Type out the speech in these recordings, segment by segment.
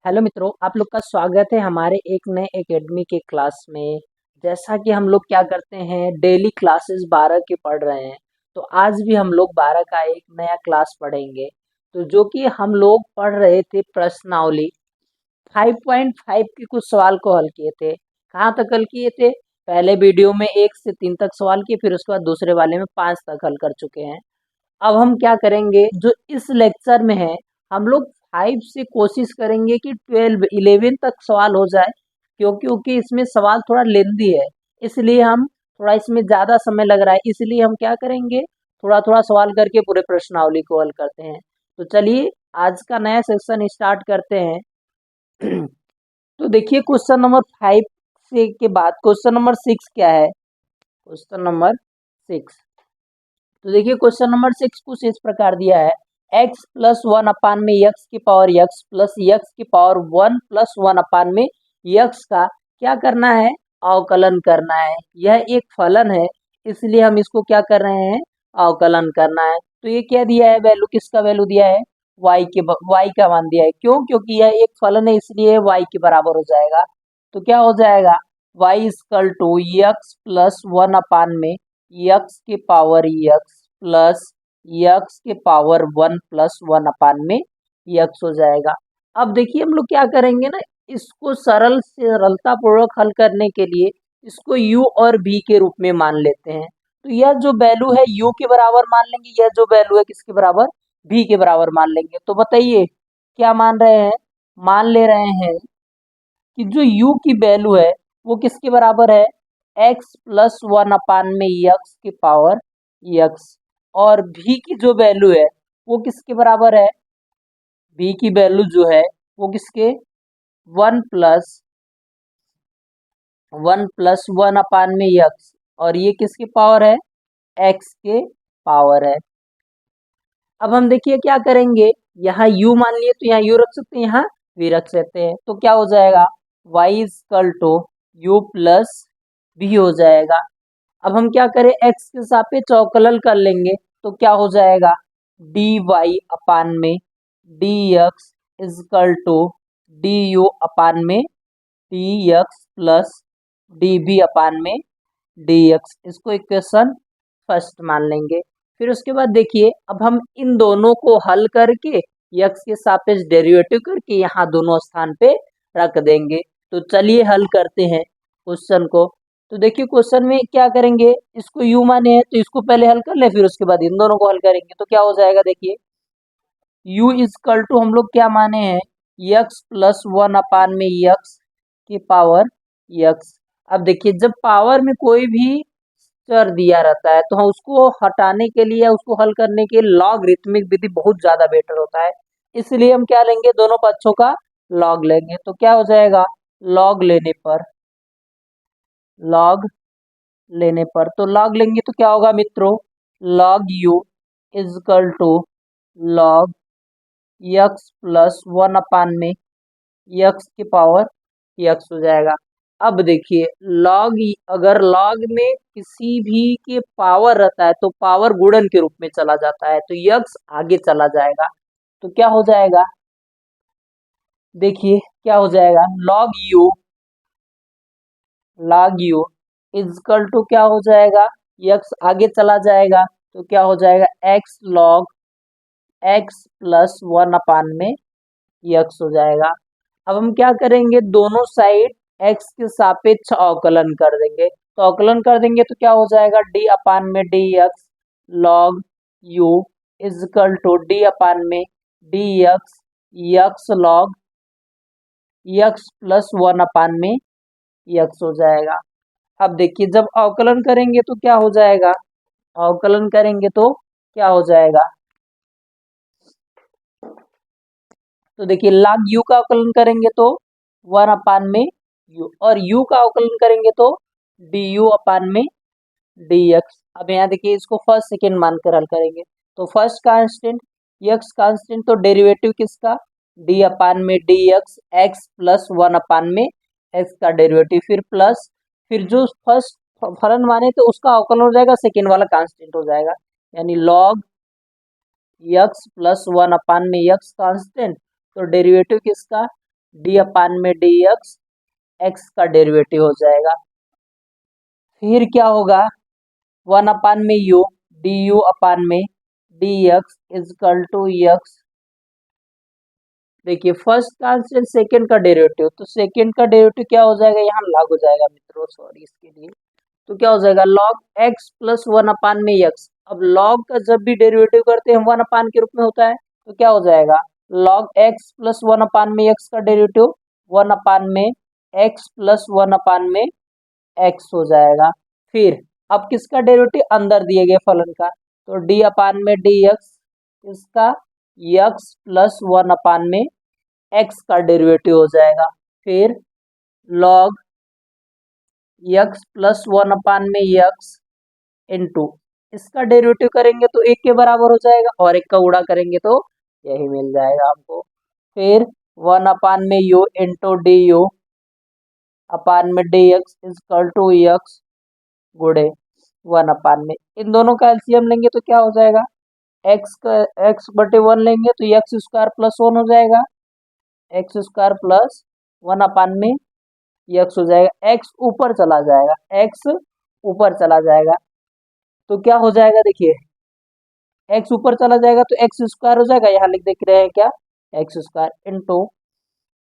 Hello मित्रों, आप लोग का स्वागत है हमारे एक नए एकेडमी के क्लास में। जैसा कि हम लोग क्या करते हैं, डेली क्लासेस 12 की पढ़ रहे हैं। तो आज भी हम लोग 12 का एक नया क्लास पढ़ेंगे। तो जो कि हम लोग पढ़ रहे थे प्रश्नावली 5.5 के कुछ सवाल को हल किए थे। कहाँ तक हल किए थे? पहले वीडियो में 1 से 3 तक सवाल किए, फिर उसके बाद दूसरे वाले में 5 तक हल कर चुके हैं। अब हम क्या करेंगे, जो इस लेक्चर में है, हम लोग 5 से कोशिश करेंगे कि 12 11 तक सवाल हो जाए, क्योंकि इसमें सवाल थोड़ा लेंदी है। इसलिए हम थोड़ा इसमें ज़्यादा समय लग रहा है, इसलिए हम क्या करेंगे, थोड़ा थोड़ा सवाल करके पूरे प्रश्नावली को हल करते हैं। तो चलिए आज का नया सेक्शन स्टार्ट करते हैं। तो देखिए क्वेश्चन नंबर 5 से के बाद क्वेश्चन नंबर 6 क्या है? क्वेश्चन नंबर 6, तो देखिए क्वेश्चन नंबर 6 कुछ इस प्रकार दिया है। x प्लस 1 अपान में x की पावर x प्लस x की पावर 1 प्लस 1 अपान में x का क्या करना है? अवकलन करना है। यह एक फलन है, इसलिए हम इसको क्या कर रहे हैं? अवकलन करना है। तो ये क्या दिया है? वैल्यू, किसका वैल्यू दिया है? y का मान दिया है। क्यों? क्योंकि यह एक फलन है, इसलिए y के बराबर हो जाएगा। तो क्या हो जाएगा? y equal to x plus 1 अपान में x के पावर x प्लस x के पावर 1 प्लस 1 अपान में x हो जाएगा। अब देखिए हम लोग क्या करेंगे ना, इसको सरलता पूर्वक हल करने के लिए इसको u और v के रूप में मान लेते हैं। तो यह जो वैल्यू है u के बराबर मान लेंगे, यह जो वैल्यू है किसके बराबर? v के बराबर मान लेंगे। तो बताइए क्या मान रहे हैं? मान ले रहे हैं कि जो u की वैल्यू है वो किसके बराबर है? x प्लस 1 अपान में x की पावर x, और v की जो वैल्यू है वो किसके बराबर है? v की वैल्यू जो है वो किसके? 1 प्लस 1 अपान में x, और ये किसके पावर है? x के पावर है। अब हम देखिए क्या करेंगे, यहाँ u मान लिए तो यहाँ u रख सकते हैं, यहाँ v रख सकते हैं। तो क्या हो जाएगा? y equal to u plus v हो जाएगा। अब हम क्या करें, x के सापेक्ष अवकलन कर लेंगे। तो क्या हो जाएगा? dy अपान में dx equal to du upon में dx प्लस dv अपान में dx। इसको इक्वेशन फर्स्ट मान लेंगे। फिर उसके बाद देखिए, अब हम इन दोनों को हल करके x के सापेक्ष डेरिवेटिव करके यहाँ दोनों स्थान पे रख देंगे। तो चलिए हल करते हैं क्वेश्चन को। तो देखिए क्वेश्चन में क्या करेंगे, इसको u माने हैं तो इसको पहले हल कर ले, फिर उसके बाद इन दोनों को हल करेंगे। तो क्या हो जाएगा, देखिए u इक्वल टू हम लोग क्या माने हैं? x प्लस 1 अपान में x की पावर x। अब देखिए जब पावर में कोई भी चर दिया रहता है तो हम उसको हटाने के लिए या उसको हल करने के लिए लॉगरिथमिक विधि बहुत ज्यादा बेटर होता है। इसलिए हम क्या लेंगे, दोनों पक्षों का लॉग लेंगे। तो क्या हो जाएगा? लॉग लेने पर लॉग लेने पर तो लॉग लेंगे तो क्या होगा मित्रों? Log u is equal to log x plus 1 अपान में x की पावर x हो जाएगा। अब देखिए अगर लॉग में किसी भी के पावर रहता है तो पावर गुणन के रूप में चला जाता है, तो x आगे चला जाएगा। तो क्या हो जाएगा, देखिए क्या हो जाएगा? लॉग u इजकल टू क्या हो जाएगा? x आगे चला जाएगा तो क्या हो जाएगा? x लॉग x प्लस 1 अपान में x हो जाएगा। अब हम क्या करेंगे, दोनों साइड x के सापेक्ष अवकलन कर देंगे। तो अवकलन कर देंगे तो क्या हो जाएगा? d अपान में dx log u is equal to d अपान में dx x log x plus 1 अपान में x हो जाएगा। अब देखिए जब अवकलन करेंगे तो क्या हो जाएगा? अवकलन करेंगे तो क्या हो जाएगा? तो देखिए log u का अवकलन करेंगे तो 1 अपान में u, और u का अवकलन करेंगे तो du अपान में dx। अब यहाँ देखिए इसको फर्स्ट सेकेंड मानकर हल करेंगे। तो फर्स्ट कांस्टेंट x कांस्टेंट, तो डेरिवेटिव किसका? d अपान में dx x प्लस 1 अपान में x का डेरिवेटिव, फिर प्लस, फिर जो फर्स्ट फलन माने तो उसका अवकलन हो जाएगा, सेकेंड वाला कांस्टेंट हो जाएगा, यानी log x प्लस 1 अपान में x कांस्टेंट, तो डेरिवेटिव किसका? डी अपान में डी एक्स, एक्स का डेरिवेटिव हो जाएगा। फिर क्या होगा, 1 अपान में यू, डी यू अपान में d x is equal to x. देखिए फर्स्ट का आंसर सेकेंड का डेरिवेटिव, तो सेकेंड का डेरिवेटिव क्या हो जाएगा, यहाँ लॉग हो जाएगा मित्रों, सॉरी इसके लिए। तो क्या हो जाएगा, लॉग एक्स प्लस 1 अपान में एक्स। अब लॉग का जब भी डेरिवेटिव करते हैं 1 अपान के रूप में होता है, तो क्या हो जाएगा, लॉग एक्स प्लस 1 अपान में एक्स का डेरिवेटिव 1 अपान में एक्स प्लस 1 अपान में एक्स हो जाएगा। फिर अब किसका डेरिवेटिव, अंदर दिए गए फलन का, तो डी अपान में डी एक्स, इसका एक्स प्लस 1 अपान में एक्स का डेरिवेटिव हो जाएगा। फिर लॉग एक्स प्लस 1 अपान में एक्स इंटू, इसका डेरिवेटिव करेंगे तो एक के बराबर हो जाएगा, और एक का गुणा करेंगे तो यही मिल जाएगा हमको। फिर 1 अपान में u into d u upon में d x is equal to x गुणे 1 अपान में, इन दोनों का एलसीएम लेंगे तो क्या हो जाएगा, एक्स का एक्स बटे 1 लेंगे तो एक्स स्क्वायर प्लस 1 हो जाएगा, एक्स स्क्वायर प्लस 1 अपान में एक्स हो जाएगा, एक्स ऊपर चला जाएगा, एक्स ऊपर चला जाएगा, तो क्या हो जाएगा, देखिए एक्स ऊपर चला जाएगा तो एक्स स्क्वायर हो जाएगा, यहाँ लिख देख रहे हैं क्या, एक्स स्क्वायर इंटू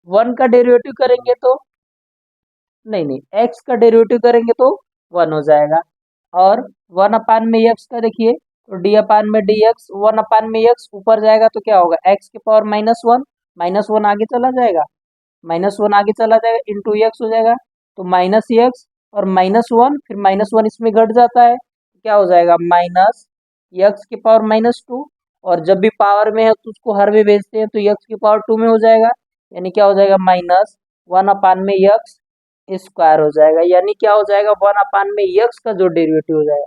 1 का डेरिवेटिव करेंगे तो नहीं, एक्स का डेरिवेटिव करेंगे तो 1 हो जाएगा, और 1 अपान में एक्स का देखिए, तो डी अपान में डी एक्स, 1 अपान में एक्स ऊपर जाएगा तो क्या होगा, एक्स के पावर -1, -1 आगे चला जाएगा, -1 आगे चला जाएगा इंटू एक्स हो जाएगा, तो माइनस एक्स और -1, फिर -1 इसमें घट जाता है, क्या हो जाएगा, माइनस एक्स के पावर -2, और जब भी पावर में है तो उसको हर में भेजते हैं तो एक्स की पावर 2 में हो जाएगा, यानी क्या हो जाएगा, -1 अपान में एक्स स्क्वायर हो जाएगा, यानी क्या हो जाएगा, 1 अपान में एक्स का जो डेरिवेटिव हो जाएगा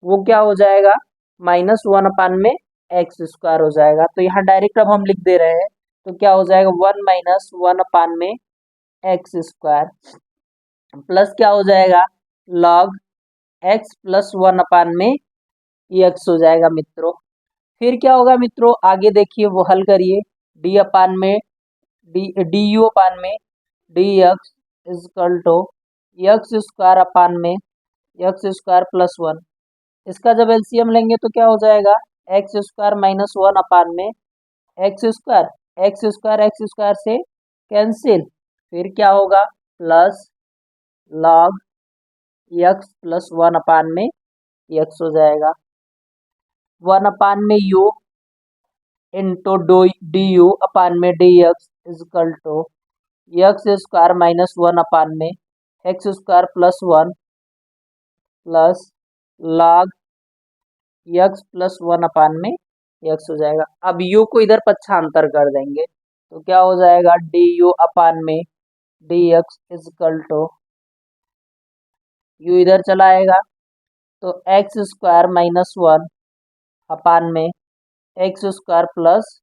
वो क्या हो जाएगा, -1 अपान में एक्स स्क्वायर हो जाएगा। तो यहाँ डायरेक्ट अब हम लिख दे रहे हैं, तो क्या हो जाएगा, 1 - 1 अपान में एक्स स्क्वायर प्लस क्या हो जाएगा, लॉग एक्स प्लस 1 अपान में एक्स हो जाएगा मित्रों। फिर क्या होगा मित्रों, आगे देखिए वो हल करिए, डी अपान में डी यू अपान में d x is equal to x square upon में एक्स स्क्वायर प्लस 1, इसका जब एलसीएम लेंगे तो क्या हो जाएगा, एक्स स्क्वायर -1 अपान में एक्स स्क्वायर से कैंसिल, फिर क्या होगा, प्लस लॉग एक्स प्लस 1 अपान में एक्स हो जाएगा, 1 अपान में u into d u upon में d x is equal to x square -1 अपान में x square plus 1 plus log x plus 1 अपान में एक्स हो जाएगा। अब यू को इधर पक्षांतर कर देंगे तो क्या हो जाएगा, डी यू अपान में d x is equal to, u इधर चला आएगा तो एक्स स्क्वायर -1 अपान में एक्स स्क्वायर प्लस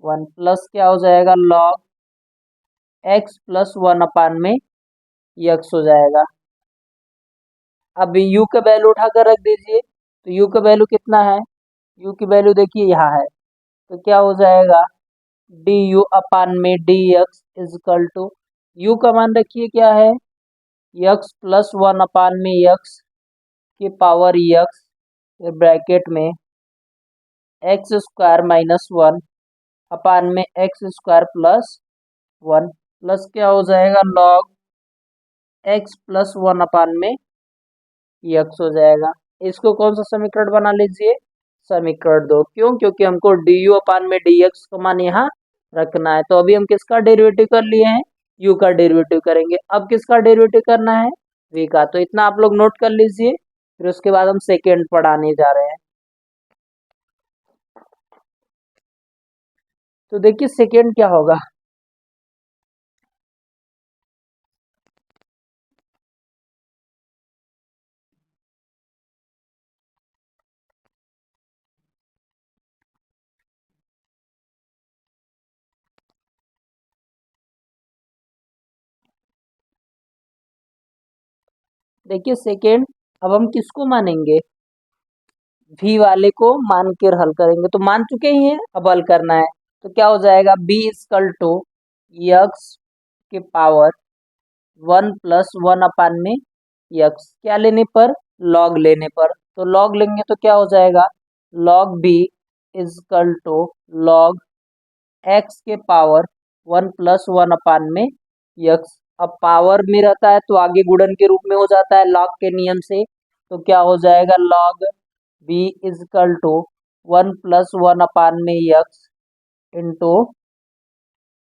1 प्लस क्या हो जाएगा, लॉग एक्स प्लस 1 अपान में एक्स हो जाएगा। अब यू का वैल्यू उठाकर रख दीजिए, तो यू का वैल्यू कितना है, यू की वैल्यू देखिए यहाँ है, तो क्या हो जाएगा, डी यू अपान में d x is equal to, u का मान रखिए क्या है, एक्स प्लस 1 अपान में एक्स की पावर एक्स, ब्रैकेट में एक्स स्क्वायर -1 अपान में एक्स स्क्वायर प्लस 1 प्लस क्या हो जाएगा, लॉग एक्स प्लस 1 अपान में एक्स हो जाएगा। इसको कौन सा समीकरण बना लीजिए, समीकरण 2, क्यों, क्योंकि हमको डी यू अपान में डी एक्स का मान यहाँ रखना है। तो अभी हम किसका डेरिवेटिव कर लिए हैं, यू का डेरिवेटिव करेंगे, अब किसका डेरिवेटिव करना है, वी का। तो इतना आप लोग नोट कर लीजिए, फिर उसके बाद हम सेकेंड पढ़ाने जा रहे हैं। तो देखिए सेकेंड क्या होगा, देखिए सेकेंड, अब हम किसको मानेंगे, भी वाले को मान कर हल करेंगे, तो मान चुके ही हैं, अब हल करना है। तो क्या हो जाएगा, बी इजकल टू यक्स के पावर 1+1 में यक्स, क्या लेने पर, लॉग लेने पर। तो लॉग लेंगे तो क्या हो जाएगा, log b is equal to log x के पावर 1+1 में यक्स। अब पावर में रहता है तो आगे गुणन के रूप में हो जाता है लॉग के नियम से। तो क्या हो जाएगा, लॉग बी इजकल टू 1+1 में यक्स इंटू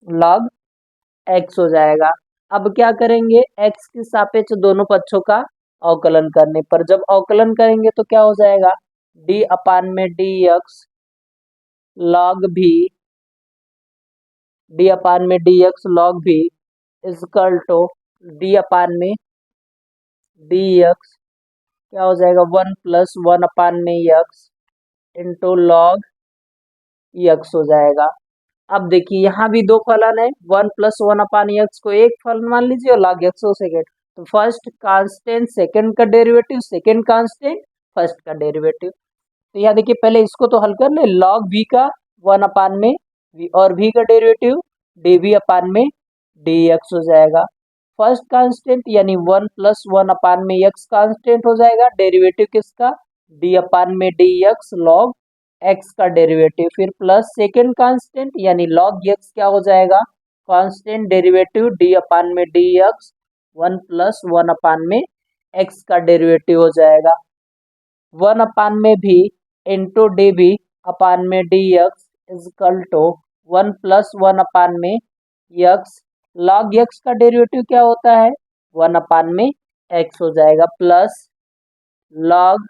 लॉग एक्स हो जाएगा। अब क्या करेंगे, एक्स के सापेक्ष दोनों पक्षों का अवकलन करने पर, जब अवकलन करेंगे तो क्या हो जाएगा, डी अपान में डी एक्स लॉग भी, डी अपान में डी एक्स लॉग भी इजकल टू डी अपान में डी एक्स, क्या हो जाएगा 1+1 में यक्स इंटू लॉग यक्स हो जाएगा। अब देखिए यहाँ भी दो फलन है, 1+1 को एक फलन मान लीजिए और log x को सेकेंड। तो फर्स्ट कांस्टेंट सेकेंड का डेरिवेटिव, सेकेंड कांस्टेंट फर्स्ट का डेरिवेटिव। तो यहाँ देखिए पहले इसको तो हल कर ले, log v का 1 में v और v का डेरिवेटिव dv अपान में dx हो जाएगा। फर्स्ट कांस्टेंट यानी 1+1 में x कांस्टेंट हो जाएगा, डेरिवेटिव किसका, d अपान में dx log x का डेरिवेटिव, फिर प्लस सेकेंड कांस्टेंट यानी log x क्या हो जाएगा, कांस्टेंट डेरिवेटिव d अपान में dx 1+1 में x का डेरिवेटिव हो जाएगा। 1 में भी इंटू डी बी अपान में डी एक्स इजकल टू 1+1 में यक्स, लॉग यक्स का डेरिवेटिव क्या होता है, 1 में एक्स हो जाएगा प्लस लॉग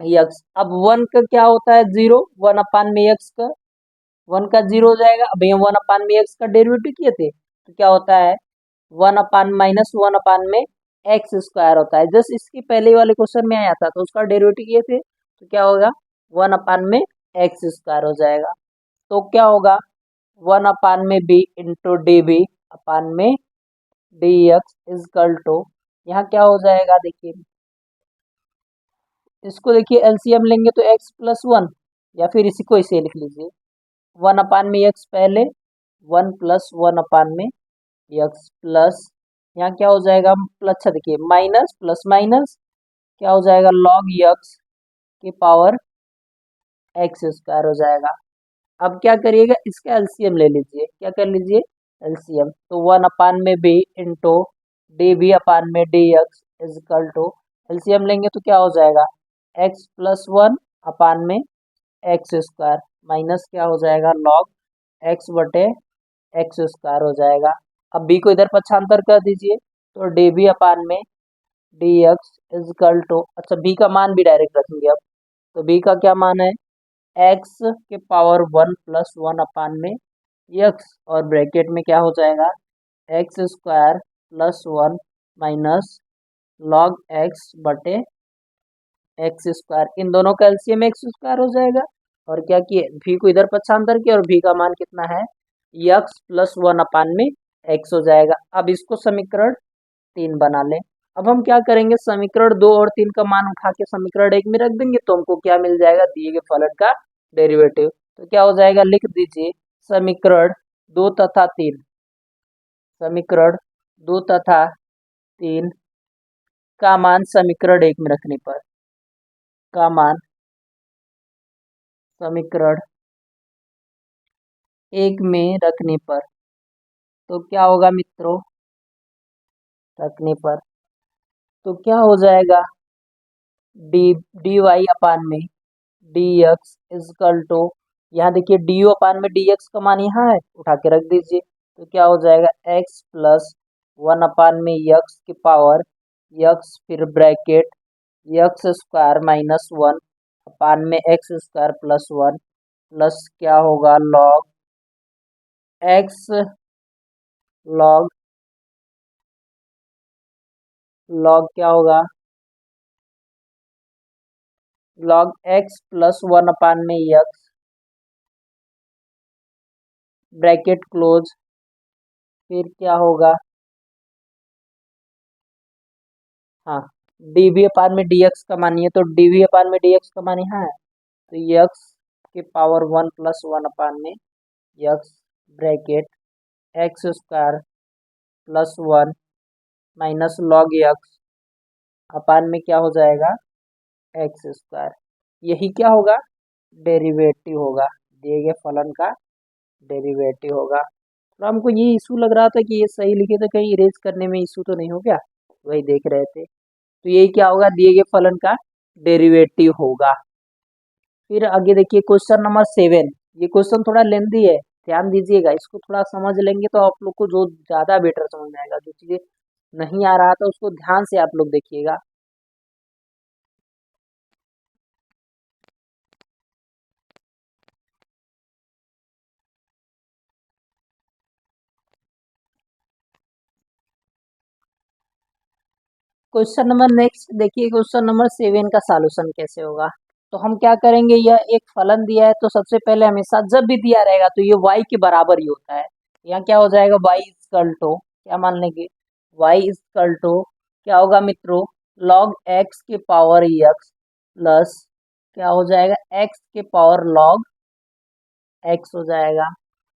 यक्स। अब 1 का क्या होता है, 0, 1 में यक्स का 1 का 0 हो जाएगा। अब ये 1 में एक्स का डेरिवेटिव किए थे तो क्या होता है, 1 में एक्स स्क्वायर होता है, जस्ट इसके पहले वाले क्वेश्चन में आया था तो उसका डेरिवेटिव किए थे तो क्या होगा, 1 में एक्स स्क्वायर हो जाएगा। तो क्या होगा, 1 में b into d B upon में डी एक्स इजकल टू, यहाँ क्या हो जाएगा देखिए, इसको देखिए एलसीएम लेंगे तो x+1 या फिर इसी को इसे लिख लीजिए, 1 में एक्स पहले 1+1 में यक्स प्लस, यहाँ क्या हो जाएगा प्लस, अच्छा देखिए माइनस प्लस माइनस क्या हो जाएगा लॉग यक्स की पावर एक्स स्क्वायर हो जाएगा। अब क्या करिएगा, इसका एलसीएम ले लीजिए, क्या कर लीजिए एलसीएम, तो 1 में b into d B upon में d x is equal to, LCM लेंगे तो क्या हो जाएगा x+1 अपान में एक्स स्क्वायर माइनस क्या हो जाएगा लॉग एक्स बटे एक्स स्क्वायर हो जाएगा। अब b को इधर पक्षांतर कर दीजिए तो डी बी अपान में डी एक्स इजकल टू, अच्छा b का मान भी डायरेक्ट रखेंगे अब, तो b का क्या मान है, x के पावर 1+1 में यक्स और ब्रैकेट में क्या हो जाएगा x² + 1 माइनस लॉग एक्स बटे एक्स स्क्वायर, इन दोनों का एलसीएम x² हो जाएगा। और क्या किए, v को इधर पक्षांतर किया और v का मान कितना है, x+1 में x हो जाएगा। अब इसको समीकरण 3 बना लें। अब हम क्या करेंगे, समीकरण 2 और 3 का मान उठा के समीकरण 1 में रख देंगे तो हमको क्या मिल जाएगा, दिए गए फलन का डेरिवेटिव। तो क्या हो जाएगा, लिख दीजिए समीकरण 2 तथा 3, समीकरण 2 तथा 3 का मान समीकरण 1 में रखने पर, का मान समीकरण 1 में रखने पर, तो क्या होगा मित्रों, रखने पर तो क्या हो जाएगा, डी वाई अपान में डी एक्स इजकल टू, यहाँ देखिए डी यू अपान में डी एक्स का मान यहाँ है, उठा के रख दीजिए तो क्या हो जाएगा x+1 में यक्स की पावर यक्स फिर ब्रैकेट x² -1 अपान में x² + 1 प्लस क्या होगा लॉग x लॉग लॉग क्या होगा log x+1 अपान में यक्स ब्रैकेट क्लोज, फिर क्या होगा, हाँ dv अपान में dx का मान, ये तो dv अपान में dx का मान यहाँ है तो यक्स के पावर 1+1 अपान में x bracket x square plus 1 minus log x upon में क्या हो जाएगा एक्स स्क्वायर। यही क्या होगा डेरिवेटिव होगा, दिए गए फलन का डेरिवेटिव होगा। तो हमको ये इशू लग रहा था कि ये सही लिखे तो कहीं इरेज करने में इशू तो नहीं हो गया, वही देख रहे थे। तो यही क्या होगा दिए गए फलन का डेरिवेटिव होगा। फिर आगे देखिए क्वेश्चन नंबर 7। ये क्वेश्चन थोड़ा लेंदी है, ध्यान दीजिएगा, इसको थोड़ा समझ लेंगे तो आप लोग को जो ज़्यादा बेटर समझ में आएगा। जो चीज़ें नहीं आ रहा था उसको ध्यान से आप लोग देखिएगा। क्वेश्चन नंबर नेक्स्ट देखिए, क्वेश्चन नंबर 7 का सॉल्यूशन कैसे होगा। तो हम क्या करेंगे, यह एक फलन दिया है तो सबसे पहले हमेशा जब भी दिया रहेगा तो ये y के बराबर ही होता है। यहाँ क्या हो जाएगा y इक्वल टू क्या मान लेंगे y इक्वल टू क्या होगा मित्रों log x के पावर x प्लस क्या हो जाएगा x के पावर log x हो जाएगा।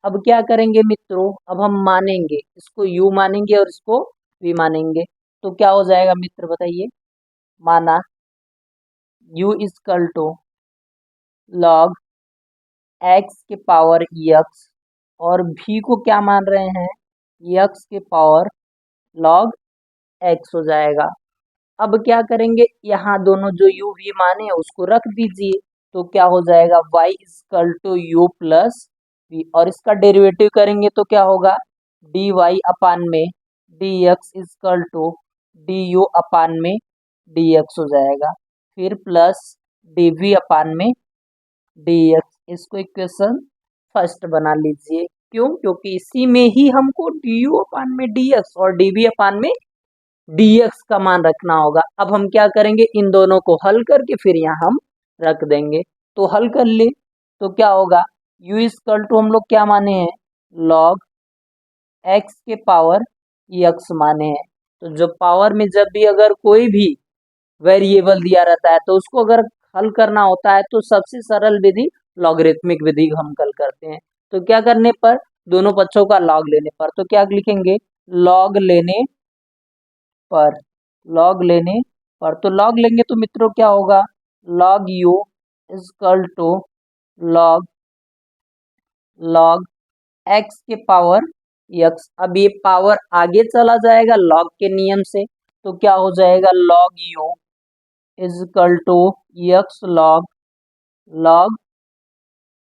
अब क्या करेंगे मित्रों, अब हम मानेंगे इसको u मानेंगे और इसको v मानेंगे। तो क्या हो जाएगा मित्र बताइए, माना u equal to log x के पावर x और v को क्या मान रहे हैं x के पावर log x हो जाएगा। अब क्या करेंगे, यहाँ दोनों जो u v माने हैं उसको रख दीजिए। तो क्या हो जाएगा y equal to u plus v और इसका डेरिवेटिव करेंगे तो क्या होगा dy अपान में dx equal to du upon में dx हो जाएगा। फिर प्लस dv अपान में dx, इसको इक्वेशन फर्स्ट बना लीजिए। क्यों, क्योंकि इसी में ही हमको du अपान में dx और dv अपान में dx का मान रखना होगा। अब हम क्या करेंगे, इन दोनों को हल करके फिर यहाँ हम रख देंगे। तो हल कर ले तो क्या होगा u इक्वल टू हम लोग क्या माने हैं log x के पावर x माने हैं। तो जो पावर में जब भी अगर कोई भी वेरिएबल दिया रहता है तो उसको अगर हल करना होता है तो सबसे सरल विधि लॉगरिथमिक विधि हम हल करते हैं। तो क्या करने पर दोनों पक्षों का लॉग लेने पर, तो क्या लिखेंगे लॉग लेने पर, लॉग लेने पर। तो लॉग लेंगे तो मित्रों क्या होगा log u equal to log log x के पावर यक्स। अब ये पावर आगे चला जाएगा लॉग के नियम से, तो क्या हो जाएगा log u equal to x log log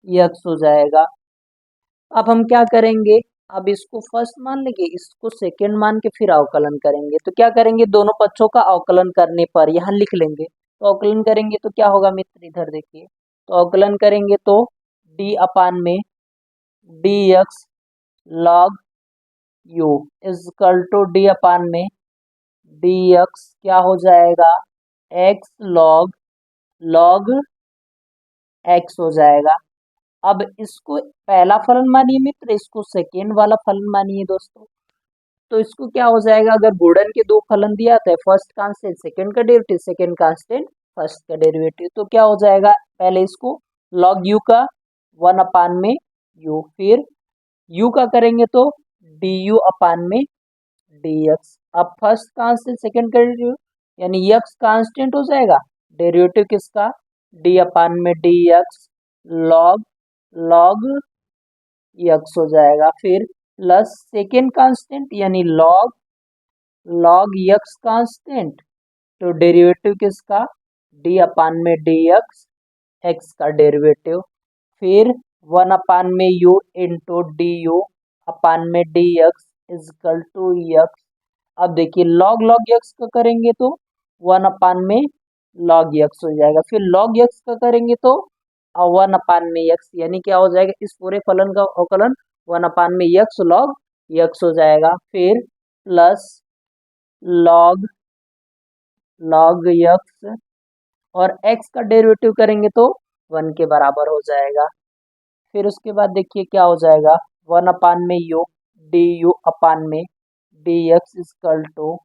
x हो जाएगा। अब हम क्या करेंगे, अब इसको फर्स्ट मान लेंगे, इसको सेकंड मान के फिर अवकलन करेंगे। तो क्या करेंगे दोनों पक्षों का अवकलन करने पर यहाँ लिख लेंगे। तो अवकलन करेंगे तो क्या होगा मित्र इधर देखिए, तो अवकलन करेंगे तो d अपान में dx log u equal to d अपान में dx क्या हो जाएगा x log x हो जाएगा। अब इसको पहला फलन मानिए मित्र, इसको सेकेंड वाला फलन मानिए दोस्तों। तो इसको क्या हो जाएगा, अगर गुणन के दो फलन दिया था, फर्स्ट कांस्टेंट सेकंड का डेरिवेटिव, सेकंड कांस्टेंट फर्स्ट का डेरिवेटिव, तो क्या हो जाएगा पहले इसको log u का 1 अपान में u, फिर u का करेंगे तो du अपान में dx। अब फर्स्ट कांस्टेंट सेकंड का डेरिवेटिव यानी x कांस्टेंट हो जाएगा, डेरिवेटिव किसका d अपान में dx log log x हो जाएगा। फिर प्लस सेकेंड कांस्टेंट यानी log x कांस्टेंट, तो डेरिवेटिव किसका d अपान में dx x का डेरिवेटिव, फिर 1 अपान में u इंटू du अपान में dx इजकल टू x। अब देखिए log x का करेंगे तो 1 अपान में log x हो जाएगा, फिर log x का करेंगे तो 1 अपान में x, यानी क्या हो जाएगा इस पूरे फलन का अवकलन 1 अपान में x log x हो जाएगा। फिर प्लस log x और x का डेरिवेटिव करेंगे तो 1 के बराबर हो जाएगा। फिर उसके बाद देखिए क्या हो जाएगा 1 अपान में u du अपान में dx इक्वल टू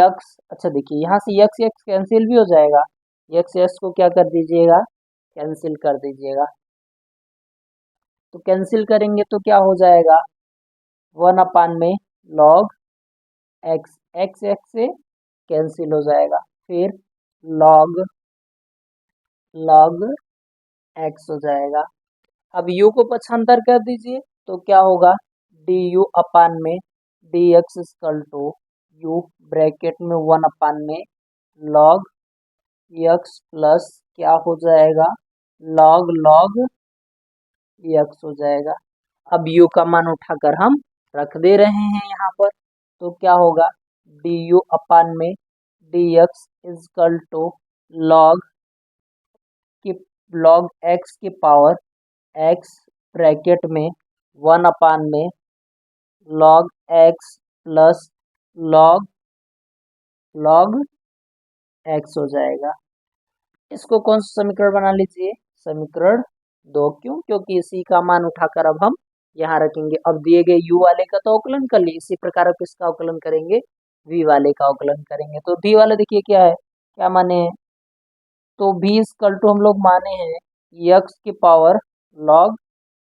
x। अच्छा देखिए यहाँ से x कैंसिल भी हो जाएगा, x को क्या कर दीजिएगा कैंसिल कर दीजिएगा। तो कैंसिल करेंगे तो क्या हो जाएगा 1 में log x, x x से कैंसिल हो जाएगा, फिर log log x हो जाएगा। अब u को पक्षांतर कर दीजिए तो क्या होगा, du/में dx equal to u bracket में 1 में log x प्लस क्या हो जाएगा, log x हो जाएगा। अब u का मान उठाकर हम रख दे रहे हैं यहाँ पर, तो क्या होगा, du/में dx इक्वल टू log की log x की पावर x ब्रैकेट में 1 में log x plus log x हो जाएगा। इसको कौन सा समीकरण बना लीजिए, समीकरण 2। क्यों, क्योंकि इसी का मान उठाकर अब हम यहाँ रखेंगे। अब दिए गए u वाले का तो अवकलन कर लिए, इसी प्रकार अब किसका अवकलन करेंगे, v वाले का अवकलन करेंगे। तो v वाला देखिए क्या है, क्या माने हैं, तो v इक्वल टू हम लोग माने हैं x की पावर log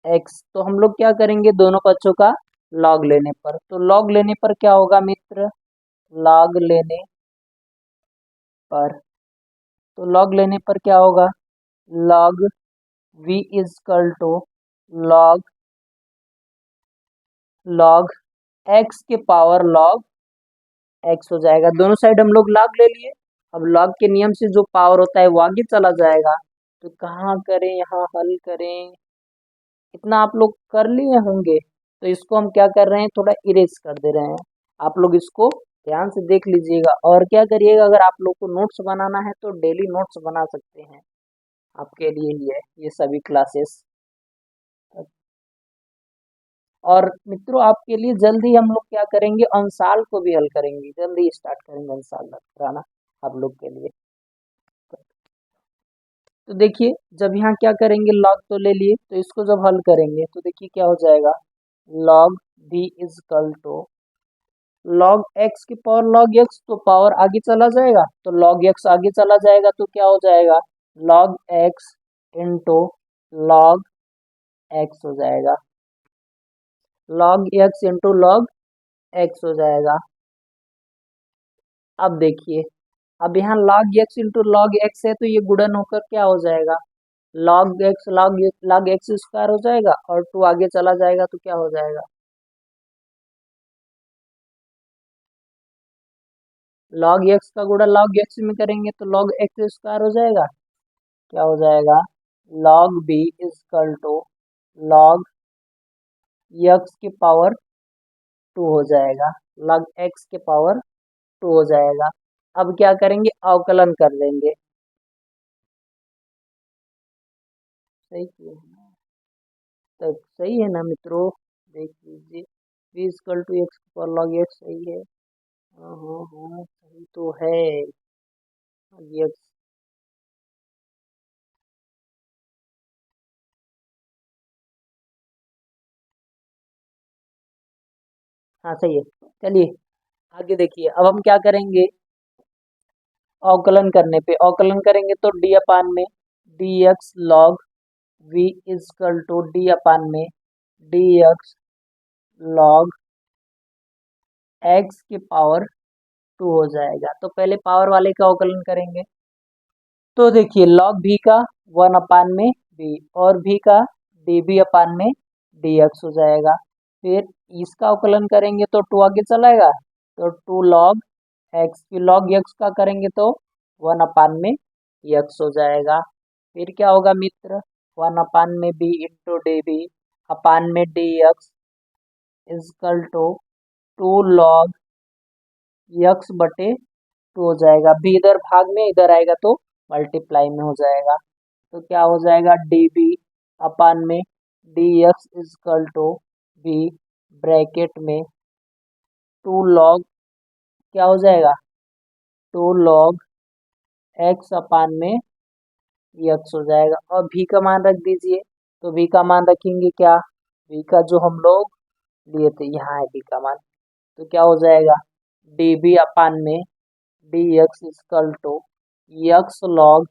x। तो हम लोग क्या करेंगे, दोनों पक्षों का log लेने पर, तो log लेने पर क्या होगा मित्र, log लेने पर, तो log लेने पर क्या होगा, log v equal to log x के पावर log x हो जाएगा। दोनों साइड हम लोग log ले लिए। अब log के नियम से जो पावर होता है वो आगे चला जाएगा, तो कहाँ करें, यहाँ हल करें, इतना आप लोग कर लिए होंगे। तो इसको हम क्या कर रहे हैं, थोड़ा इरेज कर दे रहे हैं। आप लोग इसको ध्यान से देख लीजिएगा और क्या करिएगा, अगर आप लोग को नोट्स बनाना है तो डेली नोट्स बना सकते हैं, आपके लिए ही है ये सभी क्लासेस। और मित्रों आपके लिए जल्दी हम लोग क्या करेंगे, अंशाल को भी हल करेंगे, जल्दी स्टार्ट करेंगे अंशाल कराना आप लोग के लिए। तो देखिए जब यहाँ क्या करेंगे, log तो ले लिए, तो इसको जब हल करेंगे तो देखिए क्या हो जाएगा, log v equal to log x की पावर log x, तो पावर आगे चला जाएगा, तो log x आगे चला जाएगा तो क्या हो जाएगा, log x into log x हो जाएगा, log x into log x हो जाएगा। अब देखिए, अब यहाँ log x into log x है तो ये गुणन होकर क्या हो जाएगा, log x स्क्वायर हो जाएगा, और 2 आगे चला जाएगा तो क्या हो जाएगा, log x का गुणा log x में करेंगे तो log x स्क्वायर हो जाएगा, क्या हो जाएगा, log b equal to log x की पावर 2 हो जाएगा, log x के पावर 2 हो जाएगा। अब क्या करेंगे, अवकलन कर लेंगे, सही किया है ना, तो सही है ना मित्रों, देख लीजिए v इक्वल टू एक्स की पावर log x सही है, हाँ हाँ हाँ सही तो है, x, हाँ सही है। चलिए आगे देखिए, अब हम क्या करेंगे, अवकलन करने पे अवकलन करेंगे तो d/में dx log v equal to d/में dx log x की पावर 2 हो जाएगा। तो पहले पावर वाले का अवकलन करेंगे, तो देखिए log v का 1/में b और v का db/में dx हो जाएगा। फिर इसका अवकलन करेंगे तो 2 आगे चलाएगा, तो 2 log x, फिर log x का करेंगे तो 1/में x हो जाएगा। फिर क्या होगा मित्र, 1/में b into d B upon में d x is equal to 2 log x बटे 2 हो जाएगा। b इधर भाग में इधर आएगा तो मल्टीप्लाई में हो जाएगा, तो क्या हो जाएगा, डी बी अपान में d x is equal to b bracket में 2 log क्या हो जाएगा, 2 log x अपान में x हो जाएगा। और v का मान रख दीजिए, तो v का मान रखेंगे क्या, v का जो हम लोग लिए थे यहाँ है v का मान, तो क्या हो जाएगा, डी बी अपान में d x is equal to x log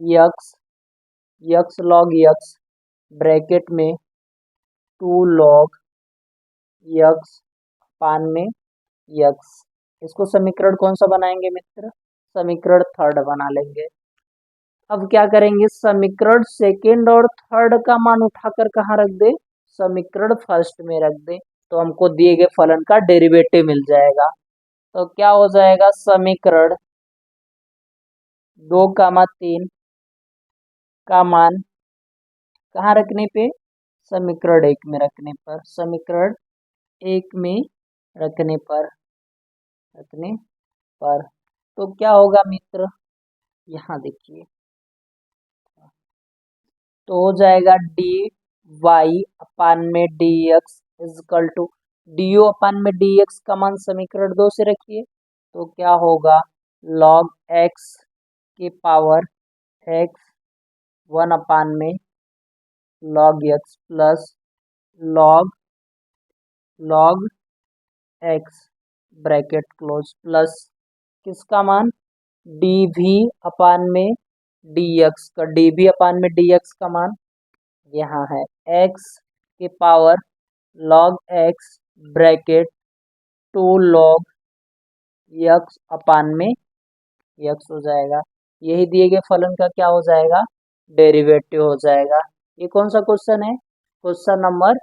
x x log x bracket में टू लॉग यक्स अपान में यक्स। इसको समीकरण कौन सा बनाएंगे मित्र? समीकरण थर्ड बना लेंगे। अब क्या करेंगे, समीकरण सेकेंड और थर्ड का मान उठाकर कहाँ रख दे? समीकरण फर्स्ट में रख दे, तो हमको दिए गए फलन का डेरिवेटिव मिल जाएगा। तो क्या हो जाएगा, समीकरण 2, 3 का मान कहाँ रखने पे? समीकरण 1 में रखने पर। समीकरण 1 में रखने पर तो क्या होगा मित्र, यहाँ देखिए, तो हो जाएगा डी वाई अपान में d x is equal to d u upon में डी एक्स का मान समीकरण 2 से रखिए, तो क्या होगा, लॉग एक्स के पावर एक्स 1 अपान में log x plus log x bracket close plus किसका मान, डी भी अपान में डी एक्स का, डी भी अपान में डी एक्स का मान यहाँ है एक्स के power log x bracket 2 log x upon में यक्स हो जाएगा। यही दिए गए फलन का क्या हो जाएगा, डेरिवेटिव हो जाएगा। ये कौन सा क्वेश्चन है? क्वेश्चन नंबर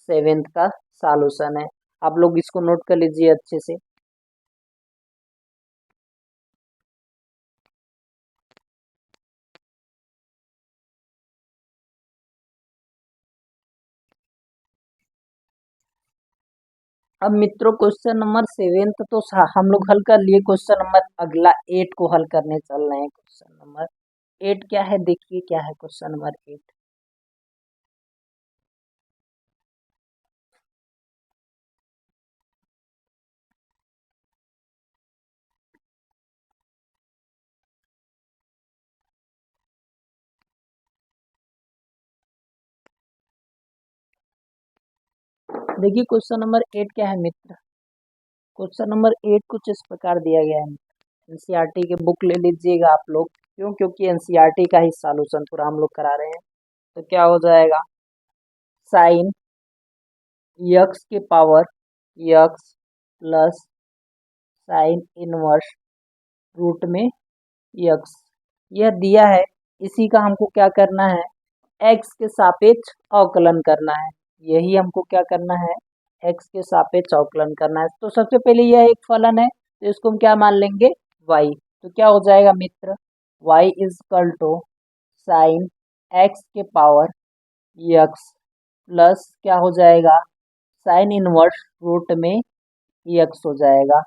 7 का सॉल्यूशन है। आप लोग इसको नोट कर लीजिए अच्छे से। अब मित्रों क्वेश्चन नंबर 7 तो हम लोग हल कर लिए। क्वेश्चन नंबर अगला 8 को हल करने चल रहे हैं। क्वेश्चन नंबर 8 क्या है, देखिए क्या है क्वेश्चन नंबर 8। देखिए क्वेश्चन नंबर 8 क्या है मित्र। क्वेश्चन नंबर 8 कुछ इस प्रकार दिया गया है। एनसीईआरटी के बुक ले लीजिएगा आप लोग, क्यों? क्योंकि एनसीईआरटी का ही सॉल्यूशन पूरा हम लोग करा रहे हैं। तो क्या हो जाएगा, साइन यक्स के power x plus sine inverse root में यक्स, यह दिया है। इसी का हमको क्या करना है, एक्स के सापेक्ष अवकलन करना है। यही हमको क्या करना है, एक्स के सापेक्ष अवकलन करना है। तो सबसे पहले यह एक फलन है, तो इसको हम क्या मान लेंगे, y। तो क्या हो जाएगा मित्र, y is equal to sine x के पावर यक्स प्लस क्या हो जाएगा, साइन इनवर्स रूट में यक्स हो जाएगा।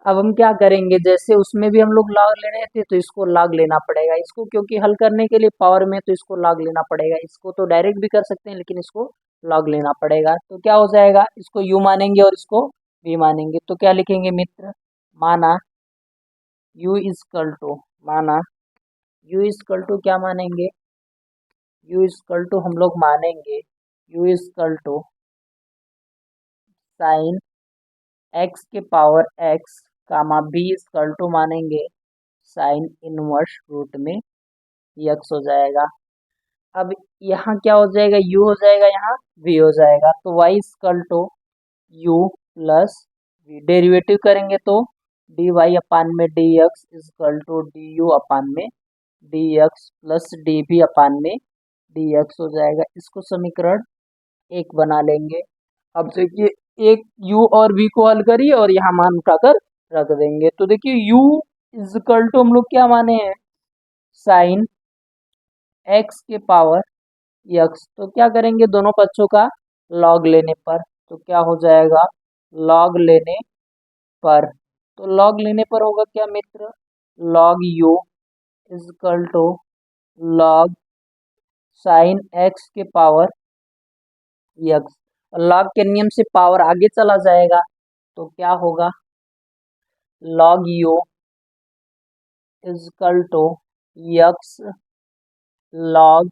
अब हम क्या करेंगे, जैसे उसमें भी हम लोग लॉग ले रहे थे, तो इसको लॉग लेना पड़ेगा इसको, क्योंकि हल करने के लिए पावर में तो इसको लॉग लेना पड़ेगा। इसको तो डायरेक्ट भी कर सकते हैं, लेकिन इसको लॉग लेना पड़ेगा। तो क्या हो जाएगा, इसको यू मानेंगे और इसको वी मानेंगे। तो क्या लिखेंगे मित्र, माना यू इजकल टू, माना यू इजकल टू क्या मानेंगे, यू इजकल टू हम लोग मानेंगे u is equal to sine x के power x comma v is equal to मानेंगे साइन इनवर्स रूट में यक्स हो जाएगा। अब यहाँ क्या हो जाएगा, u हो जाएगा, यहाँ v हो जाएगा। तो y equal to u plus v, derivative करेंगे तो डी वाई अपान में d x is equal to d u upon में डी एक्स प्लस डी भी अपान में डी एक्स हो जाएगा। इसको समीकरण 1 बना लेंगे। अब देखिए, एक u और v को हल करिए और यहाँ मान उठाकर रख देंगे। तो देखिए u इजकल टू हम लोग क्या माने हैं, साइन एक्स के पावर यक्स। तो क्या करेंगे, दोनों पक्षों का लॉग लेने पर, तो क्या हो जाएगा, लॉग लेने पर। तो लॉग लेने पर होगा क्या मित्र, log u is equal to log sine x के पावर यक्स। लॉग के नियम से पावर आगे चला जाएगा, तो क्या होगा, log u is equal to x log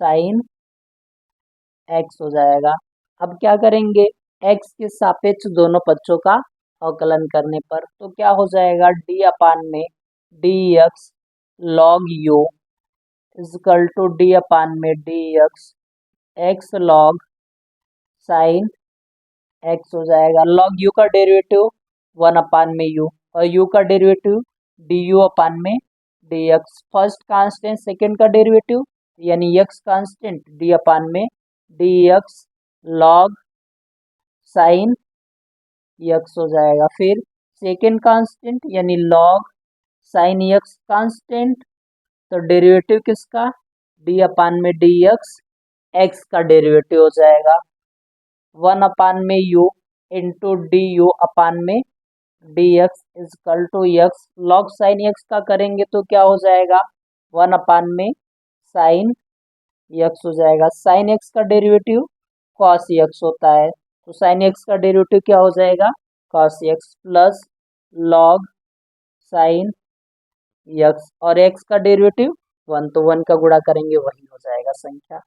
sine x हो जाएगा। अब क्या करेंगे, एक्स के सापेक्ष दोनों पक्षों का अवकलन करने पर, तो क्या हो जाएगा, डी अपान में d x log u is equal to d upon में d x x log sine x हो जाएगा। लॉग यू का डेरिवेटिव 1 में यू, और यू का डेरिवेटिव डी यू अपान में d x. First constant second का डेरिवेटिव यानी यक्स कांस्टेंट डी अपान में d x log sine x हो जाएगा। फिर सेकेंड कांस्टेंट यानी लॉग साइन यक्स कांस्टेंट, तो डेरिवेटिव किसका, डी अपान में डी एक्स, एक्स का डेरिवेटिव हो जाएगा 1/u into d u upon में d x is equal to x. Log sine x का करेंगे तो क्या हो जाएगा, 1/में साइन यक्स हो जाएगा। साइन एक्स का डेरिवेटिव कॉस यक्स होता है, तो साइन एक्स का डेरिवेटिव क्या हो जाएगा, cos x plus log sine x, और एक्स का डेरिवेटिव 1, तो 1 का गुणा करेंगे वही हो जाएगा संख्या।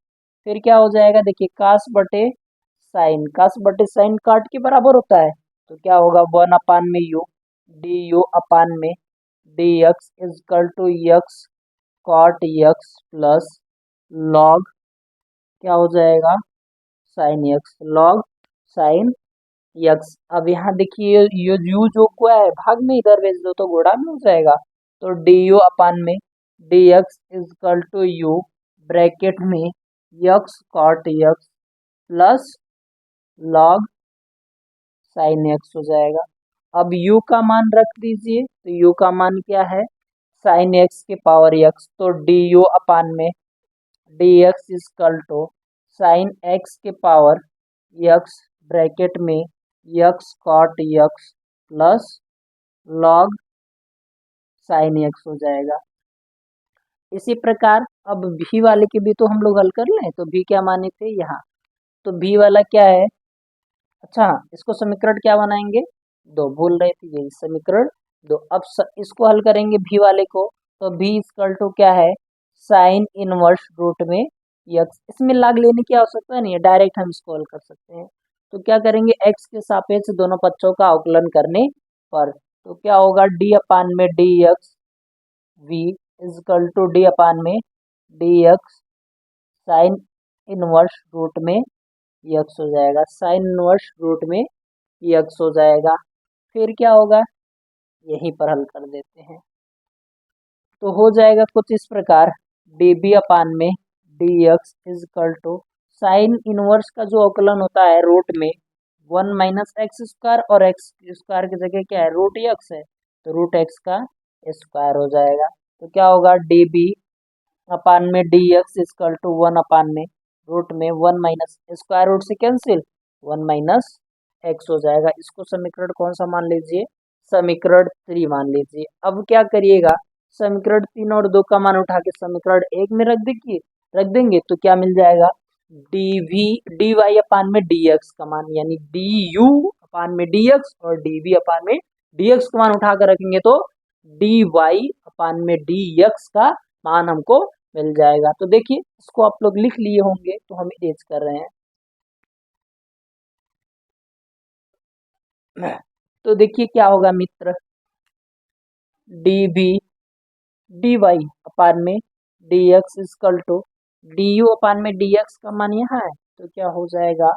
फिर क्या हो जाएगा, देखिए कास बटे साइन काट के बराबर होता है, तो क्या होगा 1/u डी यू अपान में d x is equal to x cot x plus log क्या हो जाएगा sine x, log sine x. अब यहाँ देखिए ये यू जो क्या है भाग में इधर भेज दो तो गुणा में हो जाएगा, तो डी यू अपान में d x is equal to u bracket में x cot x plus log sine x हो जाएगा। अब u का मान रख दीजिए, तो u का मान क्या है, साइन एक्स के पावर x, तो डी यू अपान में d x is equal to sine x के पावर x ब्रैकेट में x cot x plus log sine x हो जाएगा। इसी प्रकार अब भी वाले के भी तो हम लोग हल कर लें, तो भी क्या माने थे यहाँ, तो भी वाला क्या है, अच्छा इसको समीकरण क्या बनाएंगे, दो, भूल रहे थे ये समीकरण दो। अब इसको हल करेंगे भी वाले को, तो भी इक्वल टू क्या है, साइन इनवर्स रूट में यक्स। इसमें लाग लेने की आवश्यकता नहीं है, डायरेक्ट हम इसको हल कर सकते हैं। तो क्या करेंगे, एक्स के सापेक्ष दोनों पक्षों का अवकलन करने पर, तो क्या होगा डी अपान में d x v equal to d upon में d x sine inverse root में यक्स हो जाएगा, साइन इनवर्स रूट में यक्स हो जाएगा। फिर क्या होगा, यहीं पर हल कर देते हैं, तो हो जाएगा कुछ इस प्रकार, डी बी अपान में d x is equal to sine inverse का जो अवकलन होता है रूट में 1 - x² और एक्स स्क्वायर की जगह क्या है रूट एक्स है, तो रूट एक्स का स्क्वायर हो जाएगा। तो क्या होगा डी बी अपान में डी एक्स इजकल टू 1/में रूट में 1 - स्क्वायर रूट से कैंसिल 1 - x हो जाएगा। इसको समीकरण कौन सा मान लीजिए, समीकरण 3 मान लीजिए। अब क्या करिएगा, समीकरण 3 और 2 का मान उठा के समीकरण 1 में रख देंगे तो क्या मिल जाएगा, D we D y upon में डी एक्स का मान, यानी डी यू अपान में डी एक्स और डी वी अपान में डी एक्स का मान उठा कर रखेंगे तो डी वाई अपान में डी एक्स का मान हमको मिल जाएगा। तो देखिए इसको आप लोग लिख लिए होंगे, तो हम इरेज कर रहे हैं। तो देखिए क्या होगा मित्र, d v d y upon में d x is equal to d u upon में डी एक्स का मान यहाँ है, तो क्या हो जाएगा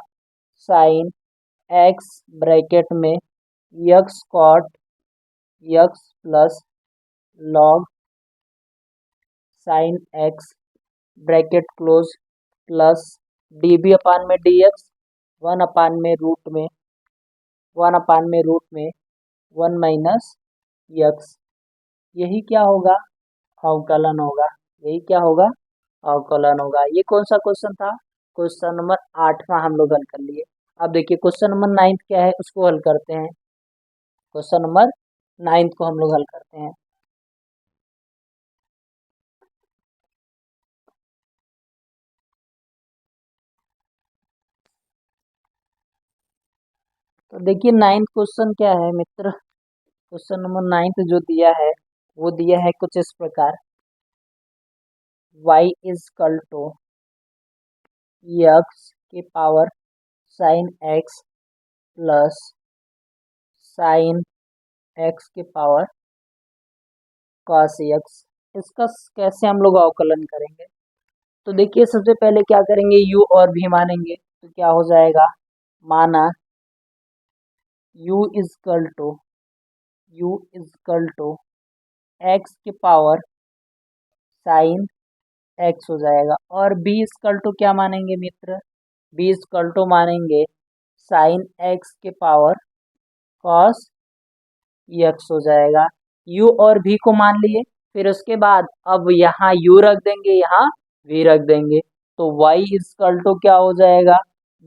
साइन एक्स ब्रैकेट में x cot x plus log sine x bracket close plus d B upon में डी एक्स 1/√में 1 - यक्स, यही क्या होगा अवकलन होगा, यही क्या होगा अवकलन होगा। ये कौन सा क्वेश्चन था, क्वेश्चन नंबर 8वां हम लोग हल कर लिए। अब देखिए क्वेश्चन नंबर 9 क्या है उसको हल करते हैं, क्वेश्चन नंबर 9 को हम लोग हल करते हैं। तो देखिए 9th क्वेश्चन क्या है मित्र, क्वेश्चन नंबर 9 जो दिया है वो दिया है कुछ इस प्रकार, y इजकल टू यक्स के power sine x plus sign x के पावर कॉस एक्स। इसका कैसे हम लोग अवकलन करेंगे, तो देखिए सबसे पहले क्या करेंगे, u और v मानेंगे तो क्या हो जाएगा, माना u इजकल टू x के पावर साइन x हो जाएगा। और b इजकल टू क्या मानेंगे मित्र, b इजकल टू मानेंगे साइन x के पावर कॉस x हो जाएगा। u और v को मान लिए, फिर उसके बाद अब यहाँ u रख देंगे, यहाँ v रख देंगे, तो y इजकल टू क्या हो जाएगा,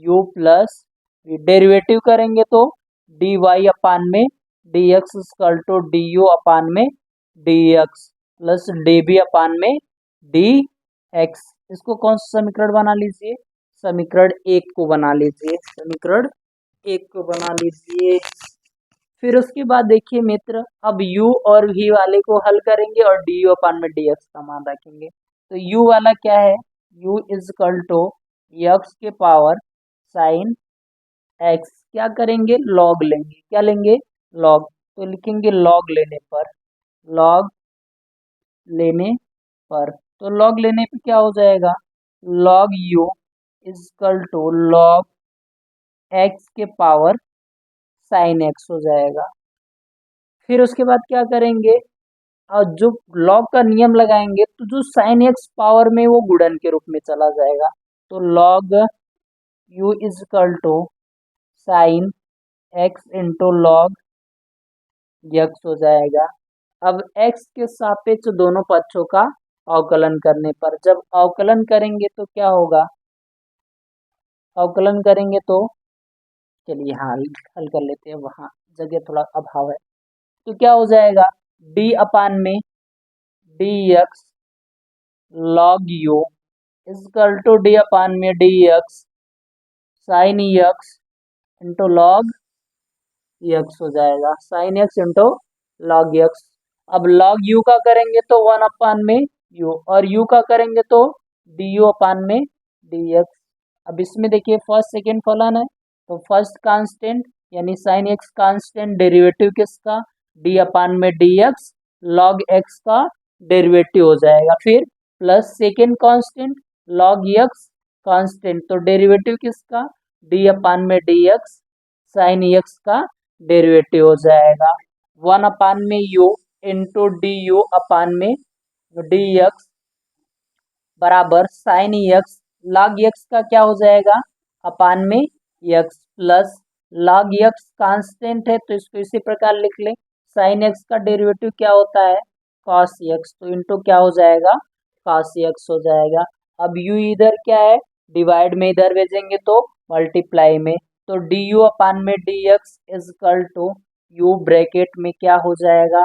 u प्लस v। डेरिवेटिव करेंगे तो dy अपान में dx is equal to du upon में dx प्लस db अपान में dx। इसको कौन सा समीकरण बना लीजिए, समीकरण 1 को बना लीजिए, समीकरण 1 को बना लीजिए। फिर उसके बाद देखिए मित्र, अब u और v वाले को हल करेंगे और du अपान में dx का मान रखेंगे। तो u वाला क्या है, u इजकल टू x के पावर साइन x, क्या करेंगे लॉग लेंगे, क्या लेंगे लॉग, तो लिखेंगे लॉग लेने पर, लॉग लेने पर, तो लॉग लेने पे क्या हो जाएगा, log u is equal to log x के पावर साइन x हो जाएगा। फिर उसके बाद क्या करेंगे, और जो लॉग का नियम लगाएंगे तो जो साइन एक्स पावर में वो गुणन के रूप में चला जाएगा, तो log u is equal to sine x into log x हो जाएगा। अब x के सापेक्ष दोनों पक्षों का अवकलन करने पर, जब अवकलन करेंगे तो क्या होगा, अवकलन करेंगे तो चलिए हाँ हल कर लेते हैं, वहाँ जगह थोड़ा अभाव है। तो क्या हो जाएगा, d अपान में dx log u is equal to d अपान में dx sine x into log x हो जाएगा, sine x into log x। अब लॉग u का करेंगे तो 1 अपान में u, और u का करेंगे तो du अपान में dx। अब इसमें देखिए फर्स्ट सेकेंड फलन है, तो फर्स्ट कांस्टेंट यानी साइन x कांस्टेंट, डेरिवेटिव किसका, d अपान में dx लॉग x का डेरिवेटिव हो जाएगा। फिर plus second constant log x constant, तो डेरिवेटिव किसका, d अपान में dx साइन x का डेरिवेटिव हो जाएगा। 1 अपान में u into d u upon में dx बराबर साइन x लॉग x का क्या हो जाएगा, अपान में x plus log x constant है तो इसको इसी प्रकार लिख लें, साइन x का डेरिवेटिव क्या होता है cos x, तो इंटू क्या हो जाएगा cos x हो जाएगा। अब u इधर क्या है, डिवाइड में इधर भेजेंगे तो मल्टीप्लाई में, तो du अपान में dx is equal to u bracket में क्या हो जाएगा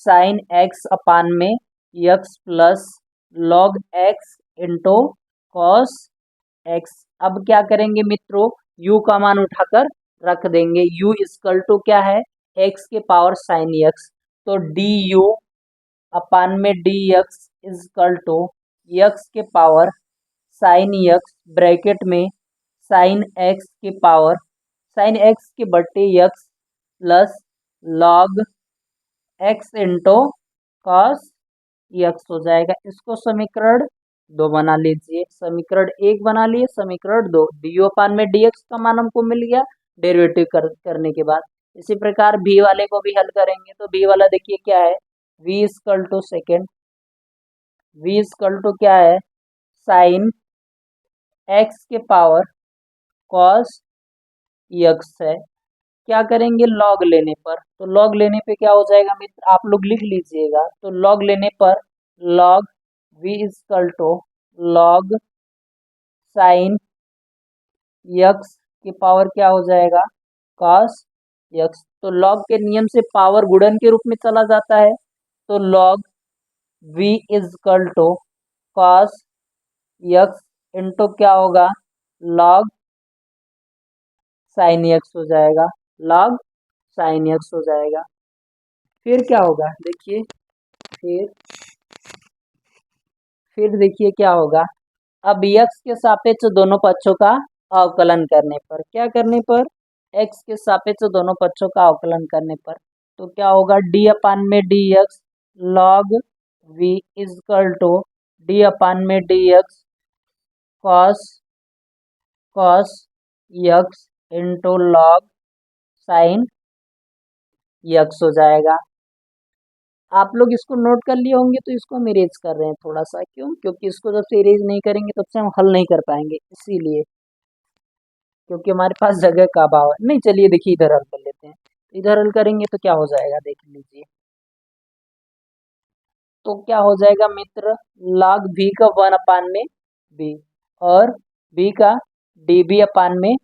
साइन x अपान में x plus log x into cos x। अब क्या करेंगे मित्रों, u का मान उठाकर रख देंगे, u इजकल टू क्या है x के पावर साइन x, तो du अपान में dx इजकल टू x के पावर साइन x ब्रैकेट में साइन x के पावर साइन x के बट्टे x plus log x into cos x हो जाएगा। इसको समीकरण 2 बना लीजिए, समीकरण 1 बना लिए, समीकरण 2 डी अपान में dx का मान हमको मिल गया डेरिवेटिव करने के बाद। इसी प्रकार b वाले को भी हल करेंगे, तो b वाला देखिए क्या है, v is equal to second, v is equal to क्या है साइन x के पावर कॉस x है, क्या करेंगे लॉग लेने पर, तो लॉग लेने पे क्या हो जाएगा मित्र, आप लोग लिख लीजिएगा, तो लॉग लेने पर log v is equal to log sine x की पावर क्या हो जाएगा cos x, तो लॉग के नियम से पावर गुणन के रूप में चला जाता है, तो log v is equal to cos x into क्या होगा लॉग साइन x हो जाएगा, लॉग साइन x हो जाएगा। फिर क्या होगा देखिए, फिर देखिए क्या होगा, अब x के सापेक्ष दोनों पक्षों का अवकलन करने पर, क्या करने पर x के सापेक्ष दोनों पक्षों का अवकलन करने पर, तो क्या होगा d अपान में dx log v is equal to d अपान में dx cos cos x into log sine x हो जाएगा। आप लोग इसको नोट कर लिए होंगे तो इसको हम इरेज कर रहे हैं थोड़ा सा, क्यों? क्योंकि इसको जब से इरेज नहीं करेंगे तब से हम हल नहीं कर पाएंगे, इसीलिए, क्योंकि हमारे पास जगह का अभाव है। नहीं, चलिए देखिए इधर हल कर लेते हैं। इधर हल करेंगे तो क्या हो जाएगा देख लीजिए। तो क्या हो जाएगा मित्र, log v का 1 में b और b का db अपान में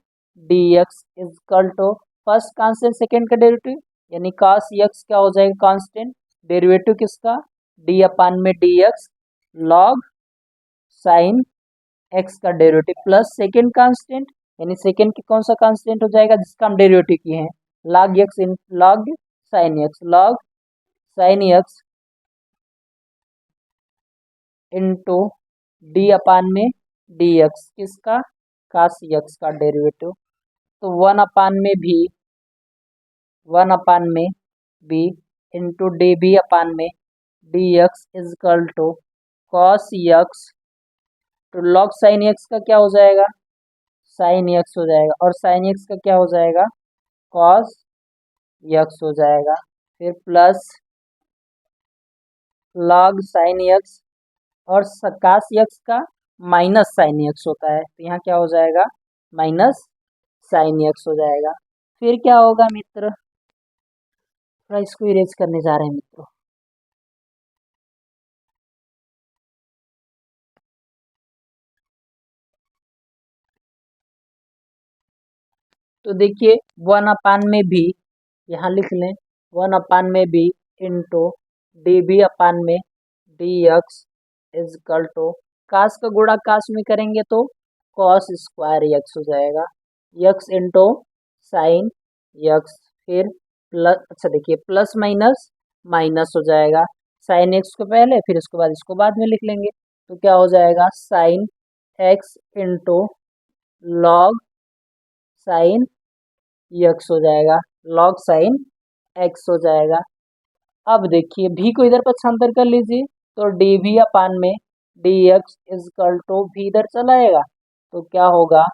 dx is equal to first constant second का डेरिवेटिव, यानी cos x क्या हो जाएगा कांस्टेंट, डेरिवेटिव किसका, d अपान में dx log साइन x का डेरिवेटिव प्लस सेकेंड कांस्टेंट, यानी सेकेंड की कौन सा कांस्टेंट हो जाएगा जिसका हम डेरिवेटिव किए हैं, log x in log sine x into d upon में डी एक्स किसका, कास यक्स का डेरिवेटिव। तो 1 अपान में b into d B upon में d x is equal to cos x, तो लॉग साइन एक्स का क्या हो जाएगा, साइन एक्स हो जाएगा, और साइन एक्स का क्या हो जाएगा, कॉस यक्स हो जाएगा। फिर प्लस लॉग साइन एक्स, और कास यक्स का माइनस साइन एक्स होता है, तो यहाँ क्या हो जाएगा, माइनस साइन एक्स हो जाएगा। फिर क्या होगा मित्र, थोड़ा इसको इरेज करने जा रहे हैं मित्रों। तो देखिए 1 अपान में भी, यहाँ लिख लें 1 अपान में b into d B upon में डी एक्स इजकल टू, कास का गुणा कास में करेंगे तो कॉस स्क्वायर यक्स हो जाएगा, यक्स इंटू साइन यक्स, फिर प्लस, अच्छा देखिए प्लस माइनस माइनस हो जाएगा, साइन एक्स को पहले फिर उसके बाद इसको बाद में लिख लेंगे, तो क्या हो जाएगा sine x into log sine x हो जाएगा, लॉग साइन एक्स हो जाएगा। अब देखिए भी को इधर पक्षांतर कर लीजिए, तो डी भी अपान में डी एक्स इजकल टू भी इधर चला आएगा, तो क्या होगा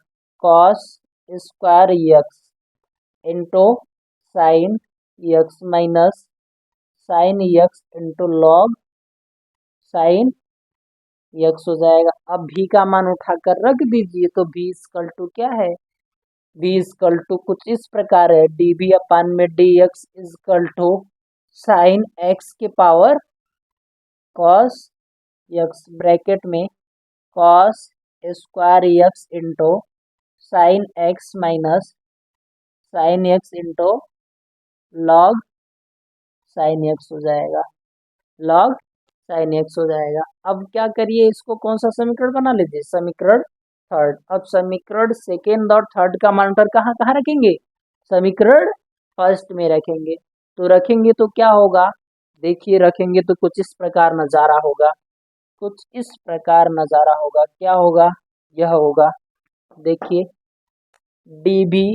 cos square x into sine x minus sign x into log sine x हो जाएगा। अब भी का मान उठाकर रख दीजिए, तो भी इजकल टू क्या है, v इजकल टू कुछ इस प्रकार है, डी बी अपान में d x is equal to sine x के पावर कॉस यक्स, ब्रैकेट में cos square x into sine x minus sine x into log sine x हो जाएगा, लॉग साइन एक्स हो जाएगा। अब क्या करिए, इसको कौन सा समीकरण बना लीजिए, समीकरण थर्ड। अब समीकरण सेकेंड और थर्ड का मान पर कहाँ कहाँ रखेंगे, समीकरण फर्स्ट में रखेंगे। तो रखेंगे तो क्या होगा, देखिए रखेंगे तो कुछ इस प्रकार नज़ारा होगा, कुछ इस प्रकार नज़ारा होगा, क्या होगा, यह होगा, देखिए d v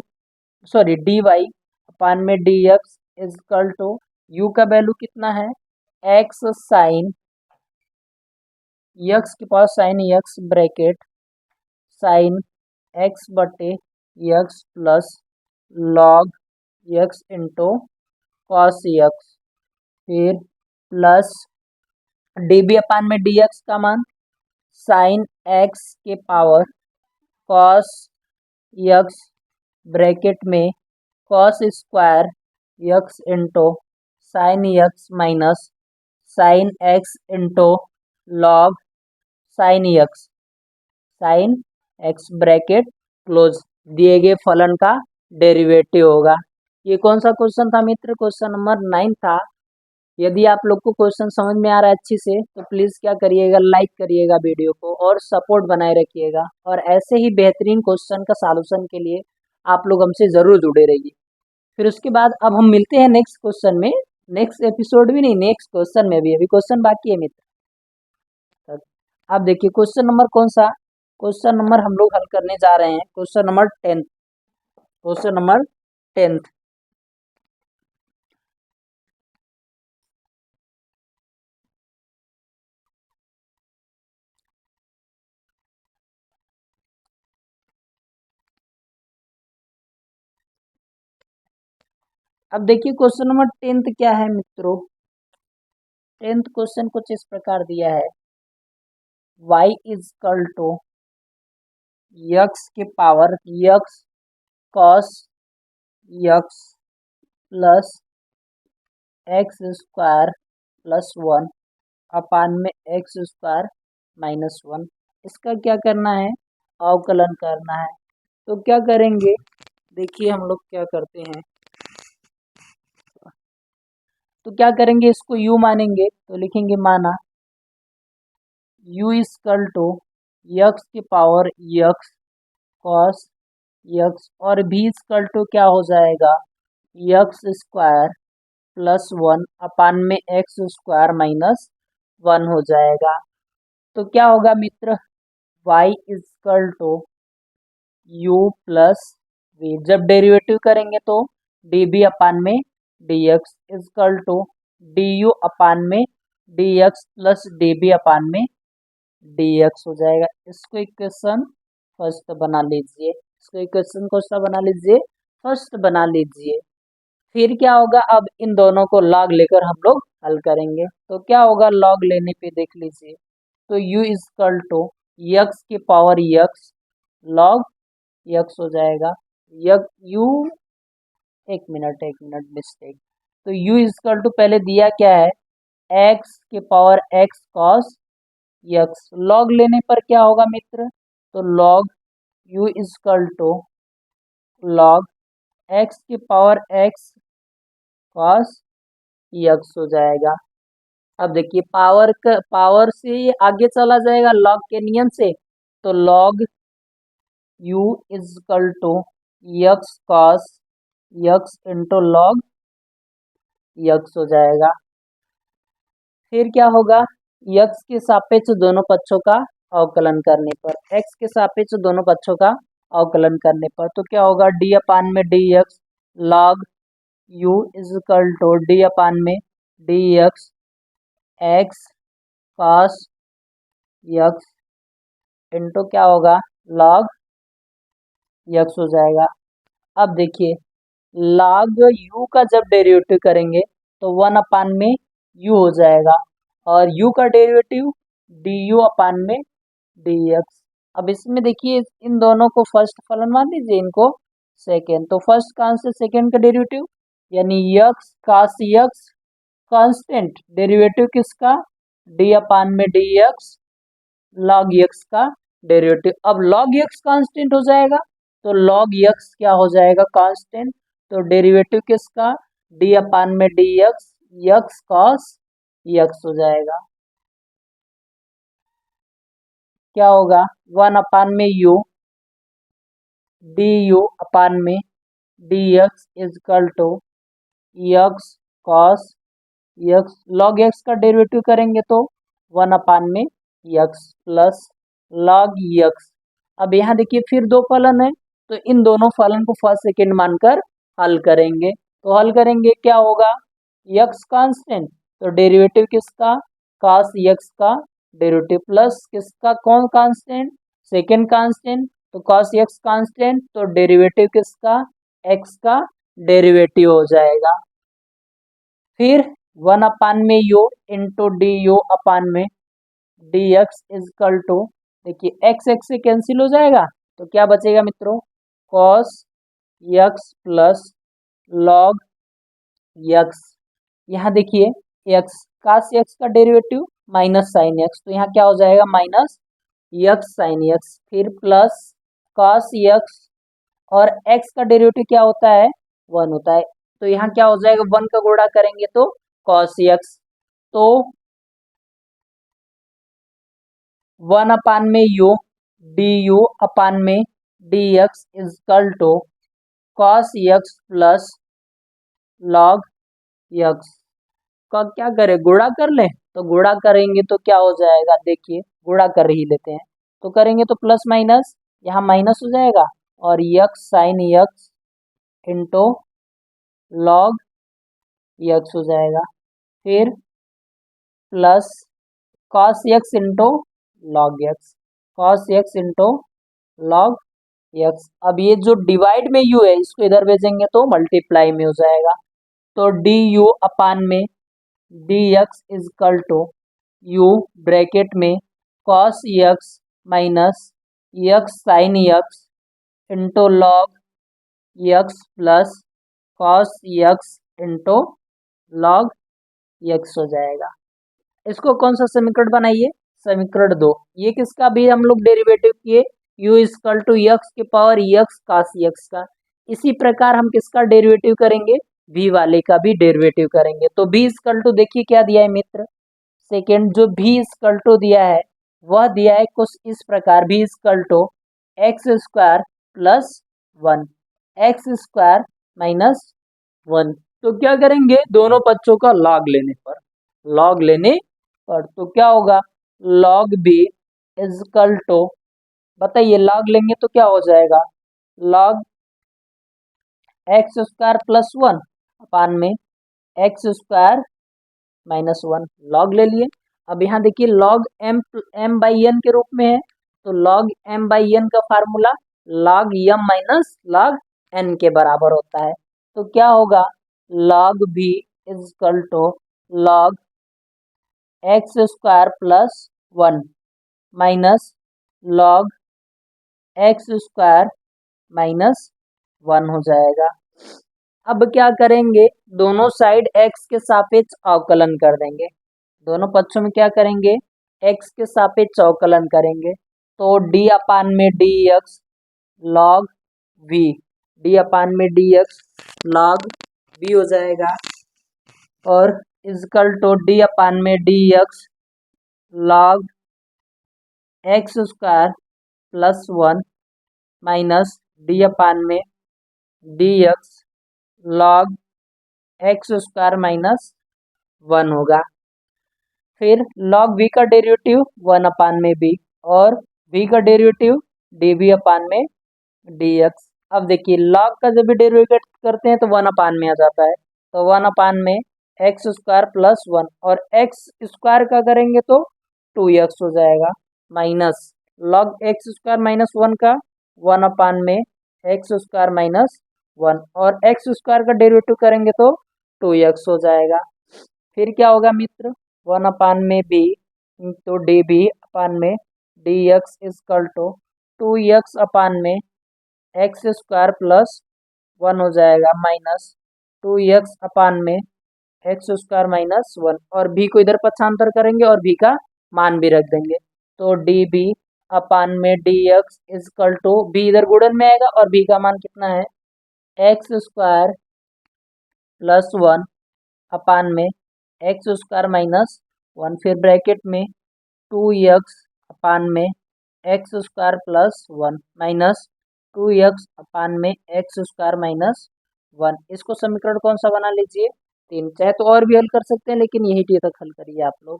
sorry d y upon में d x is equal to u का वैल्यू कितना है, एक्स साइन यक्स के पास sine x bracket sine x बटे x plus log x into cos x, फिर प्लस डी बी अपान में d x का मान साइन एक्स के पावर कॉस यक्स ब्रैकेट में cos square x into sine x minus sine x into log sine x bracket close, दिए गए फलन का डेरिवेटिव होगा। ये कौन सा क्वेश्चन था मित्र, क्वेश्चन नंबर 9 था। यदि आप लोग को क्वेश्चन समझ में आ रहा है अच्छी से, तो प्लीज़ क्या करिएगा, लाइक करिएगा वीडियो को और सपोर्ट बनाए रखिएगा, और ऐसे ही बेहतरीन क्वेश्चन का सॉल्यूशन के लिए आप लोग हमसे ज़रूर जुड़े रहिए। फिर उसके बाद अब हम मिलते हैं नेक्स्ट क्वेश्चन में, नेक्स्ट एपिसोड भी नहीं, नेक्स्ट क्वेश्चन में भी, अभी क्वेश्चन बाकी है मित्र। अब देखिए क्वेश्चन नंबर कौन सा, क्वेश्चन नंबर हम लोग हल करने जा रहे हैं क्वेश्चन नंबर 10, क्वेश्चन नंबर 10। अब देखिए क्वेश्चन नंबर 10th क्या है मित्रों। 10th क्वेश्चन कुछ इस प्रकार दिया है, y is equal to x के power x cos x plus x square plus 1 अपान में एक्स स्क्वायर माइनस 1। इसका क्या करना है, अवकलन करना है। तो क्या करेंगे, देखिए हम लोग क्या करते हैं, तो क्या करेंगे, इसको u मानेंगे तो लिखेंगे माना u इक्वल टू यक्स की पावर यक्स कॉस यक्स और v इक्वल टू क्या हो जाएगा, यक्स स्क्वायर प्लस 1 अपान में एक्स स्क्वायर माइनस 1 हो जाएगा। तो क्या होगा मित्र, y equal to u plus v, जब डेरिवेटिव करेंगे तो db अपान में dx equal to du upon में dx प्लस db अपान में dx हो जाएगा। इसको इक्वेशन फर्स्ट बना लीजिए, इसको इक्वेशन को सा बना लीजिए, फर्स्ट बना लीजिए। फिर क्या होगा, अब इन दोनों को लॉग लेकर हम लोग हल करेंगे। तो क्या होगा, लॉग लेने पे देख लीजिए, तो u इक्वल टू यक्स की पावर यक्स लॉग यक्स हो जाएगा। यक u एक मिनट मिस्टेक। तो u इक्वल टू पहले दिया क्या है, x के power x cos x, log लेने पर क्या होगा मित्र, तो log u equal to log x की पावर x कॉस यक्स हो जाएगा। अब देखिए पावर से ये आगे चला जाएगा लॉग के नियम से, तो log u equal to x cos x into log x हो जाएगा। फिर क्या होगा, यक्स के सापेक्ष दोनों पक्षों का अवकलन करने पर, एक्स के सापेक्ष दोनों पक्षों का अवकलन करने पर, तो क्या होगा, डी अपान में d x log u equal to d upon में d x x cos x into क्या होगा, लॉग यक्स हो जाएगा। अब देखिए लॉग u का जब डेरिवेटिव करेंगे तो 1 अपान में u हो जाएगा, और u का डेरिवेटिव du अपान में dx। अब इसमें देखिए इन दोनों को फर्स्ट फलन मान लीजिए, इनको सेकेंड, तो फर्स्ट का आंसर सेकेंड का डेरिवेटिव यानी यक्स कास यक्स कांस्टेंट, डेरिवेटिव किसका, d अपान में dx लॉग यक्स का डेरिवेटिव। अब लॉग यक्स कांस्टेंट हो जाएगा, तो लॉग यक्स क्या हो जाएगा, कांस्टेंट, तो डेरिवेटिव किसका, d अपान में dx यक्स कॉस यक्स हो जाएगा। क्या होगा, 1 अपान में u du अपान में dx is equal to x cos x, log x का डेरिवेटिव करेंगे तो 1 अपान में यक्स प्लस लॉग यक्स। अब यहाँ देखिए फिर दो फलन है, तो इन दोनों फलन को फर्स्ट सेकेंड मानकर हल करेंगे। तो हल करेंगे क्या होगा, यक्स कांस्टेंट, तो डेरिवेटिव किसका, cos यक्स का डेरिवेटिव प्लस किसका, कौन कांस्टेंट, सेकेंड कांस्टेंट, तो cos यक्स कांस्टेंट, तो डेरिवेटिव किसका, x का डेरिवेटिव हो जाएगा। फिर 1 अपान में u into d u upon में डी एक्स इजकल टू, देखिए एक्स एक्स से कैंसिल हो जाएगा, तो क्या बचेगा मित्रों, cos x plus log x. यहाँ देखिए यक्स कास यक्स का डेरिवेटिव माइनस साइन यक्स, तो यहाँ क्या हो जाएगा, माइनस यक्स साइन यक्स, फिर प्लस कॉस यक्स और एक्स का डेरिवेटिव क्या होता है, 1 होता है, तो यहाँ क्या हो जाएगा, 1 का गुणा करेंगे तो कॉस यक्स, तो 1 अपान में u डी यू अपान में d x is equal to cos x plus log x का क्या करें, गुणा कर लें, तो गुणा करेंगे तो क्या हो जाएगा, देखिए गुणा कर ही लेते हैं, तो करेंगे तो प्लस माइनस यहाँ माइनस हो जाएगा, और x sign x into log x हो जाएगा, फिर plus cos x into log x, cos x into log x. अब ये जो डिवाइड में u है इसको इधर भेजेंगे तो मल्टीप्लाई में हो जाएगा, तो डी यू अपान में d x is equal to u bracket में cos x minus x sine x into log x plus cos x into log x हो जाएगा। इसको कौन सा समीकरण बनाइए, समीकरण 2। ये किसका भी हम लोग डेरिवेटिव किए, u इजकल टू एक्स के पावर एक्स कास एक्स का। इसी प्रकार हम किसका डेरिवेटिव करेंगे, v वाले का भी डेरिवेटिव करेंगे। तो v इजकल टू देखिए क्या दिया है मित्र, सेकेंड जो v इजकल टू दिया है वह दिया है कुछ इस प्रकार, v is equal to x square plus 1 x square minus 1। तो क्या करेंगे, दोनों पक्षों का लॉग लेने पर तो क्या होगा, लॉग बी इजकल टू, बताइए लॉग लेंगे तो क्या हो जाएगा, लॉग एक्स स्क्वायर प्लस 1 अपान में एक्स स्क्वायर माइनस 1, लॉग ले लिए। अब यहाँ देखिए लॉग एम बाई एन के रूप में है, तो लॉग एम बाई एन का formula log m minus log n के बराबर होता है। तो क्या होगा, log b is equal to log x square plus 1 minus log x square minus 1 हो जाएगा। अब क्या करेंगे, दोनों साइड x के सापेक्ष अवकलन कर देंगे, दोनों पक्षों में क्या करेंगे, x के सापेक्ष अवकलन करेंगे। तो d अपान में d x log v, d अपान में डी एक्स लॉग v हो जाएगा, और इजकल टू d अपान में d x log x square plus 1 minus d upon में d x log x square minus 1 होगा। फिर लॉग v का डेरिवेटिव 1 अपान में b, और v का डेरिवेटिव डी बी अपान में डी एक्स। अब देखिए लॉग का जब भी डेरिवेटिव करते हैं तो 1 अपान में आ जाता है, तो 1 अपान में एक्स स्क्वायर प्लस 1, और एक्स स्क्वायर का करेंगे तो 2x हो जाएगा, minus log x square minus 1 का 1 अपान में एक्स स्क्वायर माइनस 1, और एक्स स्क्वायर का डेरिवेटिव करेंगे तो 2x हो जाएगा। फिर क्या होगा मित्र, 1 अपान में b into d B upon में d x is equal to 2x upon में एक्स स्क्वायर प्लस 1 हो जाएगा, माइनस 2x अपान में एक्स स्क्वायर माइनस 1, और b को इधर पक्षांतर करेंगे और b का मान भी रख देंगे। तो डी बी अपान में d x is equal to, b इधर गुणन में आएगा और b का मान कितना है, एक्स स्क्वायर प्लस 1 अपान में एक्स स्क्वायर माइनस 1, फिर ब्रैकेट में 2x अपान में x square plus 1 minus 2x upon में एक्स स्क्वायर माइनस 1। इसको समीकरण कौन सा बना लीजिए, 3। चाहे तो और भी हल कर सकते हैं, लेकिन यही टी तक हल करिए आप लोग।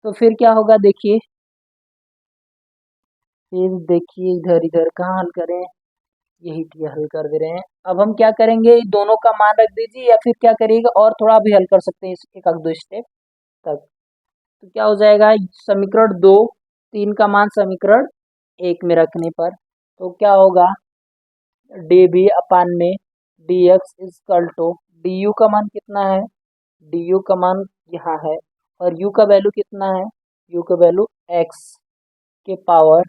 तो फिर क्या होगा देखिए, फिर देखिए इधर इधर कहाँ हल करें, यही टी हल कर दे रहे हैं। अब हम क्या करेंगे, दोनों का मान रख दीजिए, या फिर क्या करिएगा और थोड़ा भी हल कर सकते हैं एक आध दो स्टेप तक। तो क्या हो जाएगा, समीकरण 2 3 का मान समीकरण 1 में रखने पर तो क्या होगा, डी बी अपान में d x is equal to, d u का मान कितना है, डी यू का मान यहाँ है, और यू का वैल्यू कितना है, यू का वैल्यू एक्स के power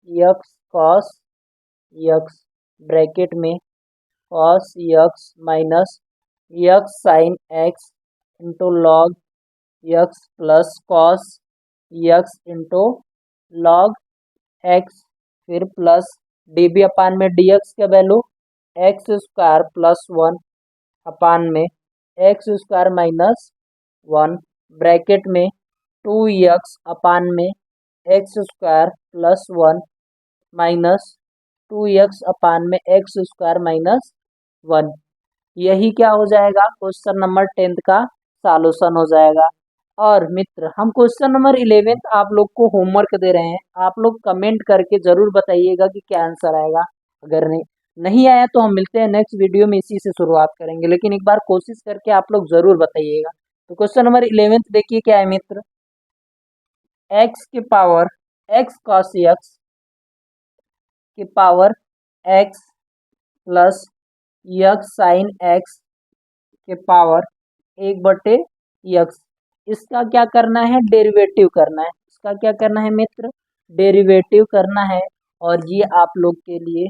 x cos x, bracket में cos x minus x sine x into log x plus cos x into log x, फिर प्लस डी बी अपान में डी एक्स का value x square plus 1 अपान में x square minus 1, bracket में 2x upon में x square plus 1 minus 2x upon में x square minus 1। यही क्या हो जाएगा, क्वेश्चन नंबर 10 का सॉल्यूशन हो जाएगा। और मित्र हम क्वेश्चन नंबर 11 आप लोग को होमवर्क दे रहे हैं, आप लोग कमेंट करके जरूर बताइएगा कि क्या आंसर आएगा। अगर नहीं आया तो हम मिलते हैं नेक्स्ट वीडियो में, इसी से शुरुआत करेंगे, लेकिन एक बार कोशिश करके आप लोग जरूर बताइएगा। तो क्वेश्चन नंबर 11 देखिए क्या है मित्र, एक्स के पावर एक्स कॉस एक्स के power x plus x sine x के पावर 1/x। इसका क्या करना है, डेरिवेटिव करना है। इसका क्या करना है मित्र, डेरिवेटिव करना है। और ये आप लोग के लिए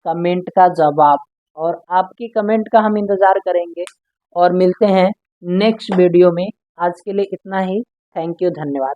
कमेंट का जवाब, और आपकी कमेंट का हम इंतज़ार करेंगे और मिलते हैं नेक्स्ट वीडियो में। आज के लिए इतना ही। थैंक यू, धन्यवाद।